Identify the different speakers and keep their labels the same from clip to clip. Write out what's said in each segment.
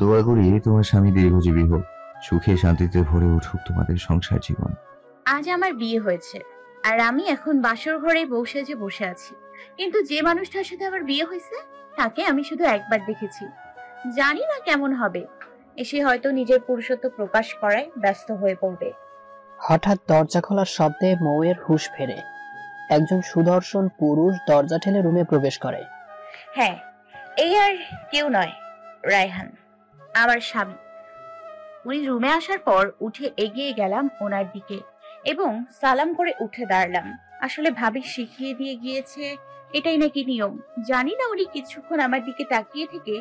Speaker 1: দোয়া করি তোমার স্বামী দীর্ঘজীবী হোক, সুখে শান্তিতে ভরে উঠুক তোমাদের সংসার জীবন।
Speaker 2: আজ আমার বিয়ে হয়েছে, আর আমি এখন বাসর ঘরে বউ সেজে বসে আছি। কিন্তু যে মানুষটার সাথে আমার বিয়ে হয়েছে তাকে আমি শুধু একবার দেখেছি। জানি না কেমন হবে। এসে হয়তো নিজের পুরুষত্ব প্রকাশ করায় ব্যস্ত হয়ে পড়বে।
Speaker 3: হঠাৎ দরজা খোলার শব্দে মৌয়ের হুঁশ ফেরে। একজন সুদর্শন পুরুষ দরজা ঠেলে রুমে প্রবেশ করে।
Speaker 2: হ্যাঁ, এই আর কেউ নয়, রায়হান, আমার স্বামী। উনি রুমে আসার পর উঠে এগিয়ে গেলাম ওনার দিকে এবং সালাম করে উঠে দাঁড়ালাম। আসলে ভাবি শিখিয়ে দিয়ে গিয়েছে, এটাই নাকি নিয়ম। জানি না উনি কিছুক্ষণ আমার দিকে তাকিয়ে থেকে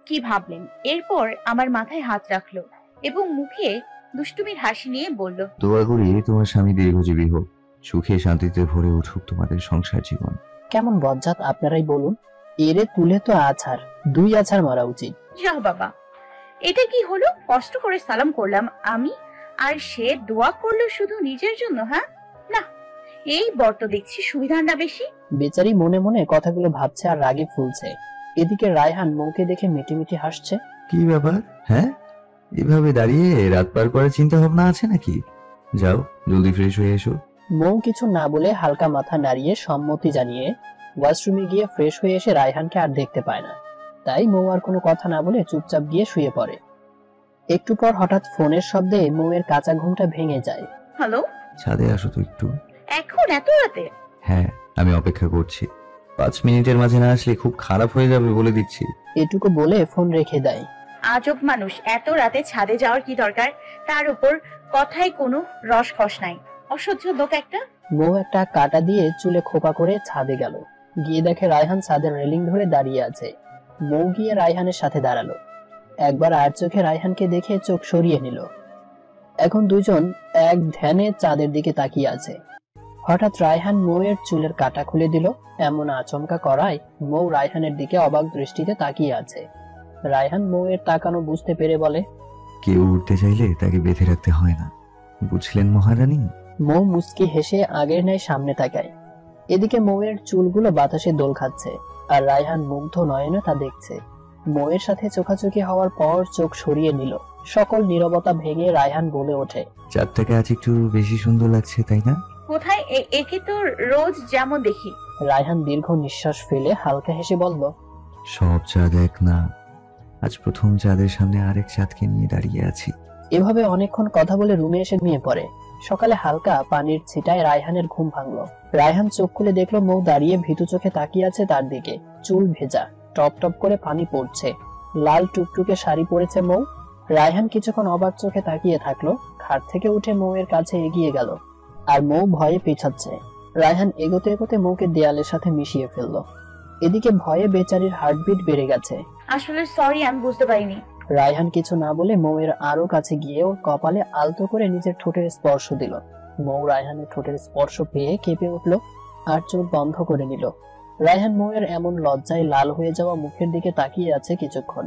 Speaker 2: কি ভাবলেন। এরপর আমার মাথায় হাত রাখলো এবং মুখে দুষ্টুমির হাসি নিয়ে বলল,
Speaker 1: দোয়া করি তোমার স্বামী দীর্ঘজীবী হোক, সুখে শান্তিতে ভরে উঠুক তোমাদের সংসার জীবন।
Speaker 3: কেমন বজ্জাত আপনারাই বলুন। এরে তুলে তো আছাড়, 2 আছাড় মারা উচিত।
Speaker 2: যা বাবা, এটা কি হলো? কষ্ট করে সালাম করলাম আমি, আর সে দোয়া করলো শুধু নিজের জন্য। হ্যাঁ না, এই বর্ত দেখছি সুবিধার না বেশি।
Speaker 3: বেচারি মনে মনে কথাগুলো ভাবছে আর রাগে ফুলছে। এদিকে রায়হান মৌকে দেখে মিটিমিটি হাসছে।
Speaker 1: কি ব্যাপার? হ্যাঁ, এভাবে দাঁড়িয়ে রাত পার করার চিন্তা ভাবনা আছে নাকি? যাও জলদি ফ্রেশ হয়ে এসো।
Speaker 3: মৌ কিছু না বলে হালকা মাথা নাড়িয়ে সম্মতি জানিয়ে ওয়াশরুমে গিয়ে ফ্রেশ হয়ে এসে রায়হানকে আর দেখতে পায় না। তাই মৌ আর কোনো কথা না বলে চুপচাপ গিয়ে শুয়ে পড়ে। একটু পর হঠাৎ ফোনের শব্দে মৌয়ের কাঁচা ঘুমটা ভেঙে যায়।
Speaker 2: হ্যালো,
Speaker 1: ছাদে আসো তো একটু।
Speaker 2: এখন এত রাতে?
Speaker 1: হ্যাঁ, আমি অপেক্ষা করছি। 5 মিনিটের মাঝে না আসলে খুব খারাপ হয়ে যাবে বলে দিচ্ছি।
Speaker 3: এটুকু বলে ফোন রেখে দেয়।
Speaker 2: আজব মানুষ, এত রাতে ছাদে যাওয়ার কি দরকার? তার উপর কথায় কোনো রসকস নাই। অসহ্য লোক একটা।
Speaker 3: মৌ একটা কাঁটা দিয়ে চুলে খোপা করে ছাদে গেল। গিয়ে দেখে রায়হান ছাদের রেলিং ধরে দাঁড়িয়ে আছে। মৌ গিয়ে রায়হানের সাথে দাঁড়ালো। একবার আর চোখে রায়হানকে দেখে চোখ সরিয়ে নিল। এখন দুজন এক ধ্যানে চাঁদের দিকে তাকিয়ে আছে। হঠাৎ রায়হান মৌয়ের চুলের কাঁটা খুলে দিল। এমন আচমকা করায় মৌ রায়হানের দিকে অবাক দৃষ্টিতে তাকিয়ে আছে। রায়হান মৌয়ের তাকানো বুঝতে পেরে বলে,
Speaker 1: কেউ উঠতে চাইলে তাকে বেঁধে রাখতে হয় না, বুঝলেন মহারানী?
Speaker 3: মৌ মুস্কি হেসে আগের ন্যায় সামনে তাকায়। এদিকে মৌয়ের চুলগুলো বাতাসে দোল খাচ্ছে, আর রায়হান মুগ্ধ নয়নে তা দেখছে। মৌয়ের সাথে চোখাচোখি হওয়ার পর চোখ সরিয়ে নিল। সকল নীরবতা ভেঙে রায়হান বলে ওঠে,
Speaker 1: চাঁদটাকে আজ একটু বেশি সুন্দর লাগছে, তাই না?
Speaker 2: কোথায়? একে তো রোজ যেমন দেখি।
Speaker 3: রায়হান দীর্ঘ নিঃশ্বাস ফেলে হালকা হেসে বলল,
Speaker 1: সব চাঁদ এক না, আজ প্রথম চাঁদের সামনে আরেক চাঁদকে নিয়ে দাঁড়িয়ে আছি।
Speaker 3: এভাবে অনেকক্ষণ কথা বলে রুমে এসে ঘুমিয়ে পড়ে। সকালে হালকা পানির ছিটায় রায়হানের ঘুম ভাঙলো। রায়হান চোখ খুলে দেখলো মৌ দাঁড়িয়ে ভীতু চোখে তাকিয়ে আছে তার দিকে। চুল ভেজা, টপ টপ করে পানি পড়ছে। লাল টুকটুকে শাড়ি পরেছে মৌ। রায়হান কিছুক্ষণ অবাক চোখে তাকিয়ে থাকলো। খাট থেকে উঠে মৌয়ের কাছে এগিয়ে গেল, আর মৌ ভয়ে পেছাচ্ছে। রায়হান এগোতে এগোতে মৌকে দেয়ালের সাথে মিশিয়ে ফেললো। এদিকে ভয়ে বেচারির হার্টবিট বেড়ে গেছে।
Speaker 2: আসলে সরি, আমি বুঝতে পারিনি।
Speaker 3: রায়হান কিছু না বলে মৌয়ের আরো কাছে গিয়ে ওর কপালে আলতো করে নিজের ঠোঁটের স্পর্শ দিল। মৌ রায়হানের ঠোঁটের স্পর্শ পেয়ে কেঁপে উঠলো আর চোখ বন্ধ করে নিল। রায়হান মৌয়ের এমন লজ্জায় লাল হয়ে যাওয়া মুখের দিকে তাকিয়ে আছে কিছুক্ষণ।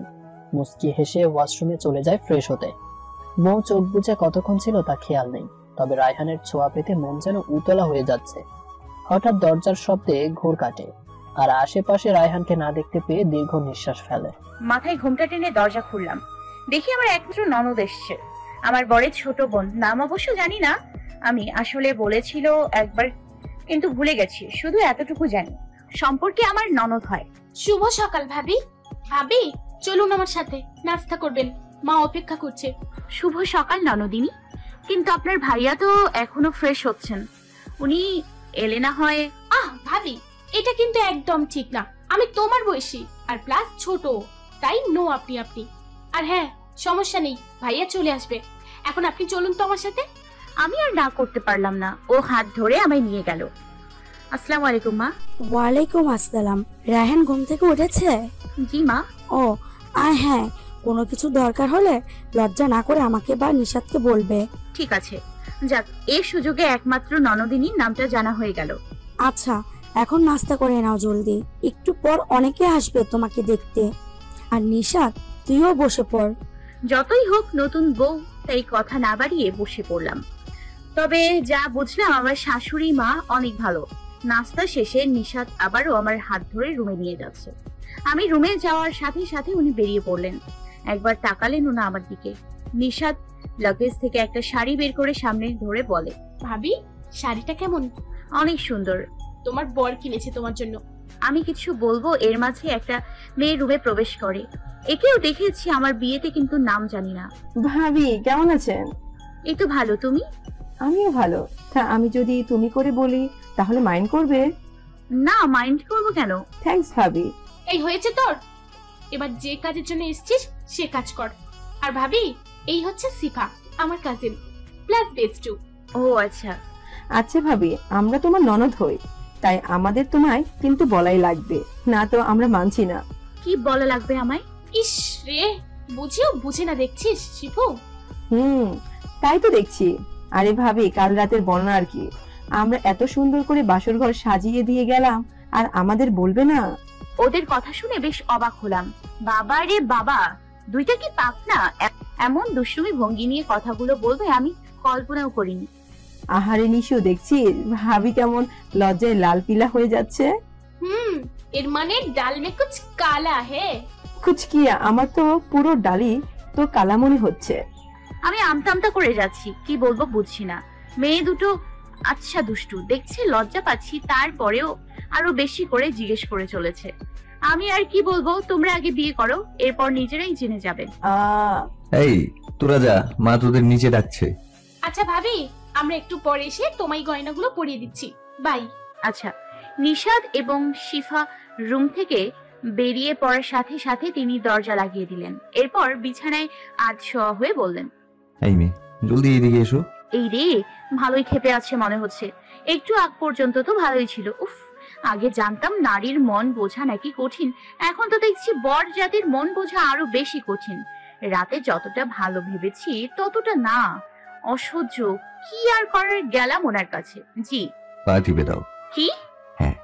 Speaker 3: মুস্কি হেসে ওয়াশরুমে চলে যায় ফ্রেশ হতে। মৌ চোখ বুজে কতক্ষণ ছিল তা খেয়াল নেই, তবে রায়হানের ছোঁয়া পেতে মন যেন উতলা হয়ে যাচ্ছে। হঠাৎ দরজার শব্দে ঘোর কাটে, আর আশেপাশে রায়হানকে না দেখতে পেয়ে দীর্ঘ নিঃশ্বাস ফেলে।
Speaker 2: মাথায় ঘুমটা টেনে দরজা খুললাম। দেখি আমার একমাত্র ননদ এসছে, আমার বরের ছোট বোন। নাম অবশ্য জানি না। আমি আসলে বলেছিল একবার, কিন্তু ভুলে গেছি। শুধু এতটুকু জানি, সম্পর্কে আমার ননদ হয়।
Speaker 4: শুভ সকাল ভাবি। ভাবি চলুন আমার সাথে, নাস্তা করবেন, মা অপেক্ষা করছে।
Speaker 2: শুভ সকাল ননদিনী। কিন্তু আপনার ভাইয়া তো এখনো ফ্রেশ হচ্ছেন, উনি এলে না হয়।
Speaker 4: ভাবি, এটা কিন্তু একদম ঠিক না। আমি তোমার বয়সী, আর প্লাস ছোট, তাই নো আপনি আপনি। আর হ্যাঁ, সমস্যা নেই, ভাইয়া চলে আসবে। এখন আপনি চলুন তো আমার সাথে।
Speaker 2: আমি আর না করতে পারলাম না। ও হাত ধরে আমায় নিয়ে গেল। আসসালামু আলাইকুম মা।
Speaker 5: ওয়ালাইকুম আসসালাম। রায়হান ঘুম থেকে উঠেছে?
Speaker 2: জি মা।
Speaker 5: ও আর হ্যাঁ, কোনো কিছু দরকার হলে লজ্জা না করে আমাকে বা নিশাদকে বলবে।
Speaker 2: ঠিক আছে। যাক, এই সুযোগে একমাত্র ননদিনীর নামটা জানা হয়ে গেল।
Speaker 5: আচ্ছা, এখন নাস্তা করে নাও জলদি, একটু পর অনেকে আসবে তোমাকে দেখতে। আর নিশাদ, তুইও বসে পড়।
Speaker 2: যতই হোক নতুন বউ, তাই কথা না বাড়িয়ে বসে পড়লাম। তবে যা বুঝলাম, আমার শাশুড়ি মা অনেক ভালো। নাস্তা শেষে নিশাদ আবারও আমার হাত ধরে রুমে নিয়ে যাচ্ছে। আমি রুমে যাওয়ার সাথে সাথে উনি বেরিয়ে পড়লেন। একবার তাকালেনও না আমার দিকে। নিশাদ লাগেজ থেকে একটা শাড়ি বের করে সামনে ধরে বলে,
Speaker 4: ভাবি, শাড়িটা কেমন?
Speaker 2: অনেক সুন্দর।
Speaker 4: তোমার বর কিনেছে তোমার জন্য।
Speaker 2: আমি কিছু বলবো এর মাঝে একটা মেয়ে রুমে প্রবেশ করে। একেও দেখেছি আমার বিয়েতে, কিন্তু নাম জানি না।
Speaker 6: ভাবি কেমন আছেন?
Speaker 2: এই তো ভালো, তুমি?
Speaker 6: আমিও ভালো। তা আমি যদি তুমি করে বলি তাহলে মাইন্ড করবে?
Speaker 2: না, মাইন্ড করবো কেন?
Speaker 6: থ্যাঙ্কস ভাবি।
Speaker 4: এই হয়েছে তোর, এবার যে কাজের জন্য এসেছিস সে কাজ কর। আর ভাবি, এই হচ্ছে সিফা, আমার কাজিন প্লাস বেস্টু।
Speaker 2: ও আচ্ছা।
Speaker 6: আচ্ছা ভাবি, আমরা তোমার ননদ হই, তাই আমাদের তোমায় কিন্তু বলাই লাগবে, না তো আমরা মানছি না।
Speaker 2: কি বলা লাগবে আমায়?
Speaker 4: ইস রে, বুঝিও বুঝে না দেখছিস শিফু।
Speaker 6: তাই তো দেখছি। আরে ভাবি, কাল রাতের বর্ণনা আর কি? আমরা এত সুন্দর করে বাসর ঘর সাজিয়ে দিয়ে গেলাম, আর আমাদের বলবে না?
Speaker 2: ওদের কথা শুনে বেশ অবাক হলাম। বাবা রে বাবা, দুইটা কি পাক না? এমন দুষ্টুমি ভঙ্গি নিয়ে কথাগুলো বলবে আমি কল্পনাও করিনি।
Speaker 6: আহারে নিশু, দেখছি ভাবি কেমন লজ্জায় লাল পিলা হয়ে যাচ্ছে।
Speaker 4: এর মানে ডাল মে কুছ কালা হে।
Speaker 6: কুচকিয়া, আমার তো পুরো ডালি তো কালা মনে হচ্ছে।
Speaker 2: আমি আমতা করে যাচ্ছি, কি বলবো বুঝছি না। মেয়ে দুটো আচ্ছা দুষ্টু, দেখছি লজ্জা পাচ্ছি, তারপরেও আরো বেশি করে জিজ্ঞেস করে চলেছে। আমি আর কি বলবো, তোমরা আগে বিয়ে করো, এরপর নিজেরাই জেনে যাবে।
Speaker 1: এই তোরা যা, মা তোদের নিচে ডাকছে।
Speaker 4: আচ্ছা ভাবি, আমরা একটু পরে এসে তোমায় গয়নাগুলো পরিয়ে দিচ্ছি। বাই।
Speaker 2: আচ্ছা। নিশাদ এবং শিফা রুম থেকে বেরিয়ে পড়ার সাথে সাথে তিনি দরজা লাগিয়ে দিলেন। এরপর বিছানায় শোয়া হয়ে বললেন,
Speaker 1: এই মেয়ে, জলদি এদিকে এসো।
Speaker 2: এই রে, ভালোই ক্ষেপে আছে মনে হচ্ছে। একটু আগ পর্যন্ত তো ভালোই ছিল। উফ, আগে জানতাম নারীর মন বোঝা নাকি কঠিন, এখন তো দেখছি বর জাতির মন বোঝা আরো বেশি কঠিন। রাতে যতটা ভালো ভেবেছি ততটা না, অসহ্য। কি আর করার, গেলাম ওনার কাছে। জি।
Speaker 1: পা টিপে দাও।
Speaker 2: কি?
Speaker 1: হ্যাঁ,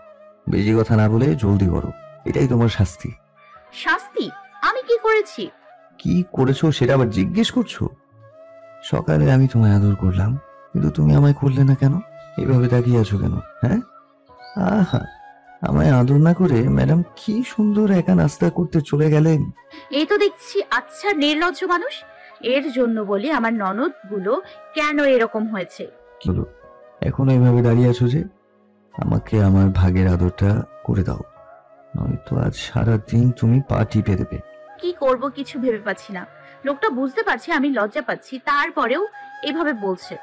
Speaker 1: বেশি কথা না বলে জলদি করো, এটাই তোমার শাস্তি।
Speaker 2: শাস্তি? আমি কি করেছি?
Speaker 1: কি করেছো সেটা আবার জিজ্ঞেস করছো? সকালে আমি তোমায় আদর করলাম, কিন্তু তুমি আমায় করলে না কেন? এভাবে তাকিয়ে আছো কেন? হ্যাঁ, আহা, আমায় আদর না করে ম্যাডাম কি সুন্দর একা নাস্তা করতে চলে গেলেন।
Speaker 2: এই তো দেখছি আচ্ছা নির্লজ্জ মানুষ। এর জন্য বলি আমার ননদ গুলো কেন এরকম হয়েছে।
Speaker 1: কি হলো, এখনো এভাবে দাঁড়িয়ে আছো যে? আমাকে আমার ভাগের আদরটা করে দাও, নয়তো আজ সারা দিন তুমি পা টিপে দেবে।
Speaker 2: কি করব কিছু ভেবে পাচ্ছি না। লোকটা বুঝতে পারছে আমি লজ্জা পাচ্ছি, তারপরেও এভাবে বলছে।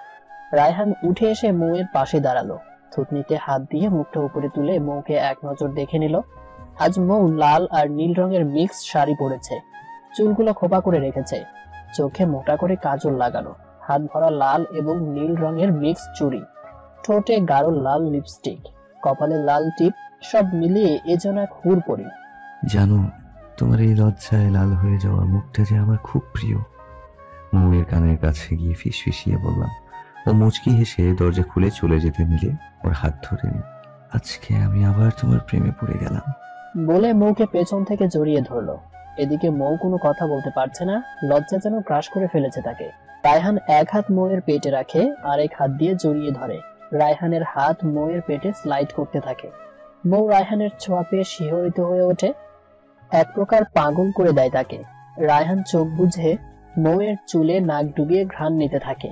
Speaker 3: রায়হান উঠে এসে মৌয়ের পাশে দাঁড়ালো। থুতনিতে হাত দিয়ে মুখটা উপরে তুলে মৌকে এক নজর দেখে নিল। আজ মৌ লাল আর নীল রঙের মিক্স শাড়ি পরেছে, চুলগুলো খোপা করে রেখেছে, চোখে মোটা করে কাজল লাগানো, হাত ভরা লাল এবং নীল রঙের মিক্স চুড়ি, ঠোঁটে গাঢ় লাল লিপস্টিক, কপালে লাল টিপ, সব মিলিয়ে এ যেন এক হুড়পড়ি।
Speaker 1: জানো, তোমার এই লজ্জায় লাল হয়ে যাওয়া মুখটা যে আমার খুব প্রিয়। মৌয়ের কানের কাছে গিয়ে ফিসফিসিয়ে বললাম। ও মুচকি হেসে দরজা খুলে চলে যেতে নিলে ওর হাত ধরে নি। আজকে আমি আবার তোমার প্রেমে পড়ে গেলাম
Speaker 3: বলে মৌকে পেছন থেকে জড়িয়ে ধরলো। এদিকে মৌ কোনো কথা বলতে পারছে না, লজ্জা যেন গ্রাস করে ফেলেছে তাকে। রায়হান এক হাত মৌয়ের পেটে রাখে, আর এক হাত দিয়ে জড়িয়ে ধরে। রায়হানের হাত মৌয়ের পেটে স্লাইড করতে থাকে। মৌ রায়হানের ছোঁয়া পেয়ে শিহরিত হয়ে ওঠে, এক প্রকার পাগল করে দেয় তাকে। রায়হান চোখ বুঝে মৌয়ের চুলে নাক ডুবিয়ে ঘ্রাণ নিতে থাকে।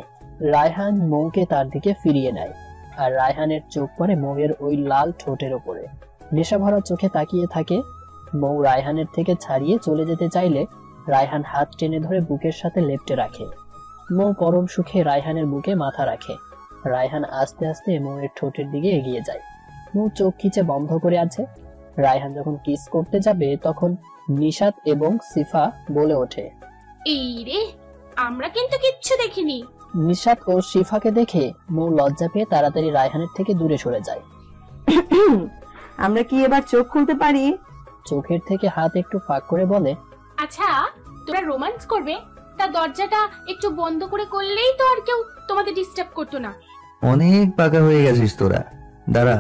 Speaker 3: রায়হান মৌকে তার দিকে ফিরিয়ে নেয়, আর রায়হানের চোখ পড়ে মৌয়ের ওই লাল ঠোঁটের ওপরে। নেশা ভরা চোখে তাকিয়ে থাকে। মৌ রায়হানের থেকে ছাড়িয়ে চলে যেতে চাইলে রায়হান হাত টেনে ধরে বুকের সাথে লেপ্টে রাখে। মৌ পরম সুখে রায়হানের বুকে মাথা রাখে। রায়হান আস্তে আস্তে মৌয়ের ঠোঁটের দিকে এগিয়ে যায়। মৌ চোখ খিচে বন্ধ করে আছে। রায়হান যখন কিস করতে যাবে তখন নিশাত এবং সিফা বলে ওঠে,
Speaker 4: এই রে, আমরা কিন্তু কিচ্ছু দেখিনি।
Speaker 3: নিশাত ও শিফাকে দেখে মৌ লজ্জা পেয়ে তাড়াতাড়ি রায়হানের থেকে দূরে সরে যায়।
Speaker 6: আমরা কি এবার চোখ খুলতে পারি?
Speaker 3: চোখের থেকে হাত একটু ফাঁক করে বলে,
Speaker 4: আচ্ছা, তোমরা রোমান্স করবে, তা দরজাটা একটু বন্ধ করে করলেই তো আর কেউ তোমাদের ডিস্টার্ব করতো না।
Speaker 1: অনেক পাকা হয়ে গেছিস তোরা। দাঁড়া,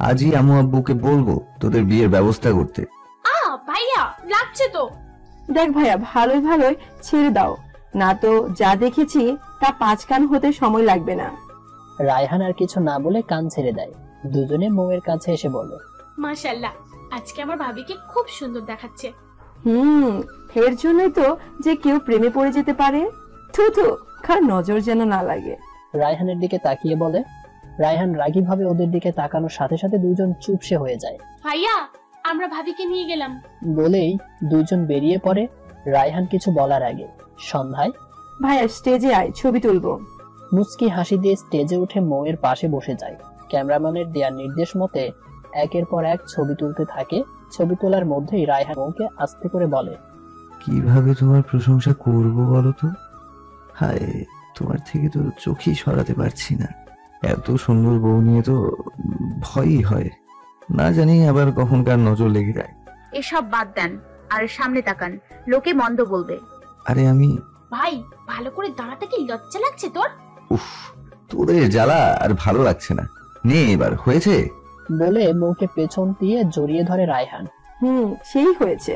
Speaker 1: আজই আম্মু আব্বুকে বলবো তোদের বিয়ের ব্যবস্থা করতে।
Speaker 4: ভাইয়া, লাগছে তো।
Speaker 6: দেখ ভাইয়া, ভালোই ভালোই ছেড়ে দাও, না তো যা দেখেছি তা 5 কান হতে সময় লাগবে না।
Speaker 3: রায়হান আর কিছু না বলে কান ছেড়ে দেয়। দুজনে মৌয়ের কাছে এসে বলে,
Speaker 4: মাশাআল্লাহ, আজকে আমার ভাবিকে খুব সুন্দর দেখাচ্ছে।
Speaker 6: এর জন্যই তো যে কেউ প্রেমে পড়ে যেতে পারে। থু থু, কার নজর যেন না লাগে।
Speaker 3: রায়হানের দিকে তাকিয়ে বলে। রায়হান রাগী ভাবে ওদের দিকে তাকানোর সাথে সাথে দুজন চুপসে হয়ে যায়।
Speaker 4: ভাইয়া, আমরা ভাবিকে নিয়ে গেলাম।
Speaker 3: বলেই দুজন বেরিয়ে পড়ে রায়হান কিছু বলার আগে। সন্ধ্যায়
Speaker 6: ভাইয়া স্টেজে আয়, ছবি তুলবো।
Speaker 3: মুচকি হাসি দিয়ে স্টেজে উঠে মৌয়ের পাশে বসে যায়। ক্যামেরাম্যানের দেয়া নির্দেশ মতে একের পর এক ছবি তুলতে থাকে। ছবি তোলার মধ্যেই রায়হান মৌকে আস্তে করে বলে,
Speaker 1: কিভাবে তোমার প্রশংসা করব বলো তো? হায়, তোমার থেকে তো চোখই সরাতে পারছি না। এত সুন্দর বউ নিয়ে তো ভয়ই হয়, না জানি আবার কখন কার নজর লেগে যায়।
Speaker 2: এসব বাদ দেন আর সামনে তাকান, লোকে মন্দ বলবে।
Speaker 1: আরে আমি
Speaker 4: ভাই, ভালো করে দাঁড়াতে কি লজ্জা লাগছে তোর?
Speaker 1: উফ, তোদের জ্বালা আর ভালো লাগছে না। নে এবার হয়েছে।
Speaker 3: বলে মৌকে পেছন দিয়ে জড়িয়ে ধরে রায়হান।
Speaker 6: সেই হয়েছে।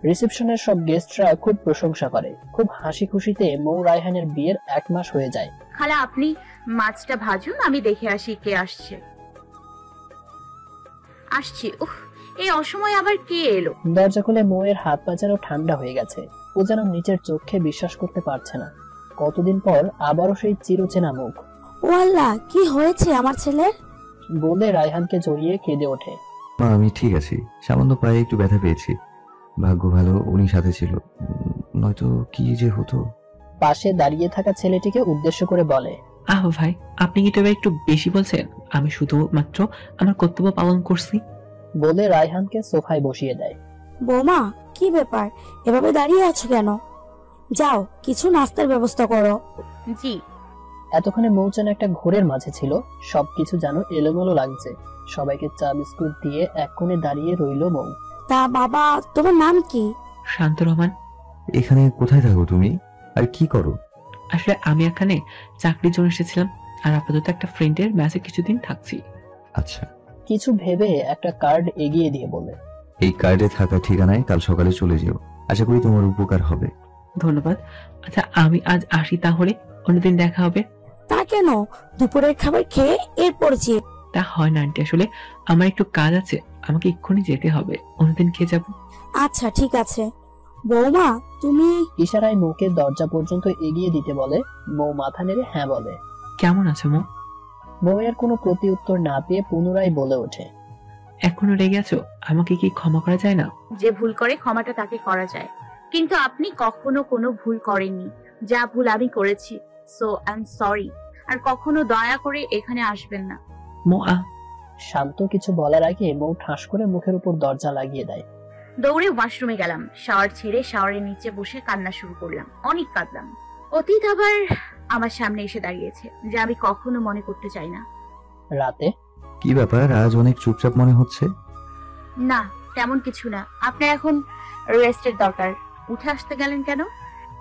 Speaker 3: রিসেপশনের সব গেস্টরা খুব প্রশংসা করে। খুব হাসি খুশিতে মৌ রায়হানের বিয়ের 1 মাস হয়ে যায়।
Speaker 2: খালা, আপনি মাছটা ভাজুন, আমি দেখে আসি কে আসছে। আসছি। উফ, এই অসময়ে আবার কে এলো?
Speaker 3: দরজা খুলে মৌয়ের হাত পা যেন ঠান্ডা হয়ে গেছে। ও যেন নিচের চোখে বিশ্বাস করতে পারছে না। কতদিন পর আবারও সেই চিরচেনা মুখ।
Speaker 5: ও আল্লাহ, কি হয়েছে আমার ছেলের?
Speaker 3: বলে রায়হানকে জড়িয়ে কেঁদে ওঠে।
Speaker 1: মা, আমি ঠিক আছি, সামান্য পায়ে একটু ব্যথা পেয়েছি। ভাগ্য ভালো উনি সাথে ছিল, নয়তো কি যে হতো।
Speaker 3: পাশে দাঁড়িয়ে থাকা ছেলেটিকে উদ্দেশ্য করে বলে,
Speaker 7: ভাই, আপনি কি তবে একটু বেশি বলছেন? আমি শুধুমাত্র আমার কর্তব্য পালন করছি।
Speaker 3: বলে রায়হানকে সোফায় বসিয়ে দেয়।
Speaker 5: বৌমা, কি ব্যাপার, এভাবে দাঁড়িয়ে আছো কেন? যাও, কিছু নাস্তার ব্যবস্থা করো।
Speaker 2: জি।
Speaker 3: এতক্ষণে মৌ যেন একটা ঘোরের মাঝে ছিল। সবকিছু যেন এলোমেলো লাগছে। সবাইকে চা বিস্কুট দিয়ে এক কোণে দাঁড়িয়ে রইল মৌ।
Speaker 5: তা বাবা, তোমার নাম কি?
Speaker 7: শান্ত রহমান।
Speaker 1: এখানে কোথায় থাকো তুমি, আর কি করো?
Speaker 7: আসলে আমি এখানে চাকরির জন্য এসেছিলাম, আর আপাতত একটা ফ্রেন্ডের ম্যাচে কিছুদিন থাকছি।
Speaker 1: আচ্ছা।
Speaker 3: কিছু ভেবে একটা কার্ড এগিয়ে দিয়ে বলে,
Speaker 1: এই কার্ডে থাকা ঠিকানায় কাল সকালে চলে যেও, আশা করি তোমার উপকার হবে।
Speaker 7: ধন্যবাদ। আচ্ছা, আমি আজ আসি তাহলে, অন্যদিন দেখা হবে।
Speaker 5: তা কেন? দুপুরের খাবার খেয়ে এরপর যে।
Speaker 7: তা হয় না আন্টি, আসলে আমার একটু কাজ আছে, আমাকে এক্ষুনি যেতে হবে, অন্যদিন খেয়ে যাব।
Speaker 5: আচ্ছা, ঠিক আছে। বৌমা, তুমি?
Speaker 3: ইশারায় মৌকে দরজা পর্যন্ত এগিয়ে দিতে বলে। মৌ মাথা নেড়ে হ্যাঁ বলে।
Speaker 7: কেমন আছো মৌ?
Speaker 3: মৌয়ের কোনো প্রতি উত্তর না পেয়ে পুনরায় বলে ওঠে,
Speaker 7: এখনো রেগে আছো? আমাকে কি ক্ষমা করা যায় না?
Speaker 2: যে ভুল করে ক্ষমাটা তাকে করা যায়, কিন্তু আপনি কখনো কোনো ভুল করেননি। যা ভুল আমি করেছি, সো আই এম সরি। আর কখনো দয়া করে এখানে আসবেন না।
Speaker 7: মৌ,
Speaker 3: শান্ত কিছু বলার আগে মৌ ঠাস করে মুখের উপর দরজা লাগিয়ে দেয়।
Speaker 2: দৌড়ে ওয়াশরুমে গেলাম। শাওয়ার ছেড়ে শাওয়ারের নিচে বসে কান্না শুরু করলাম। অনেক কাঁদলাম। অতীত আবার আমার সামনে এসে দাঁড়িয়েছে, যা আমি কখনো মনে করতে চাই না।
Speaker 3: রাতে
Speaker 1: কি ব্যাপার, আজ অনেক চুপচাপ মনে হচ্ছে?
Speaker 2: না, তেমন কিছু না। আপনার এখন রেস্টের দরকার। উঠে আসতে গেলেন কেন?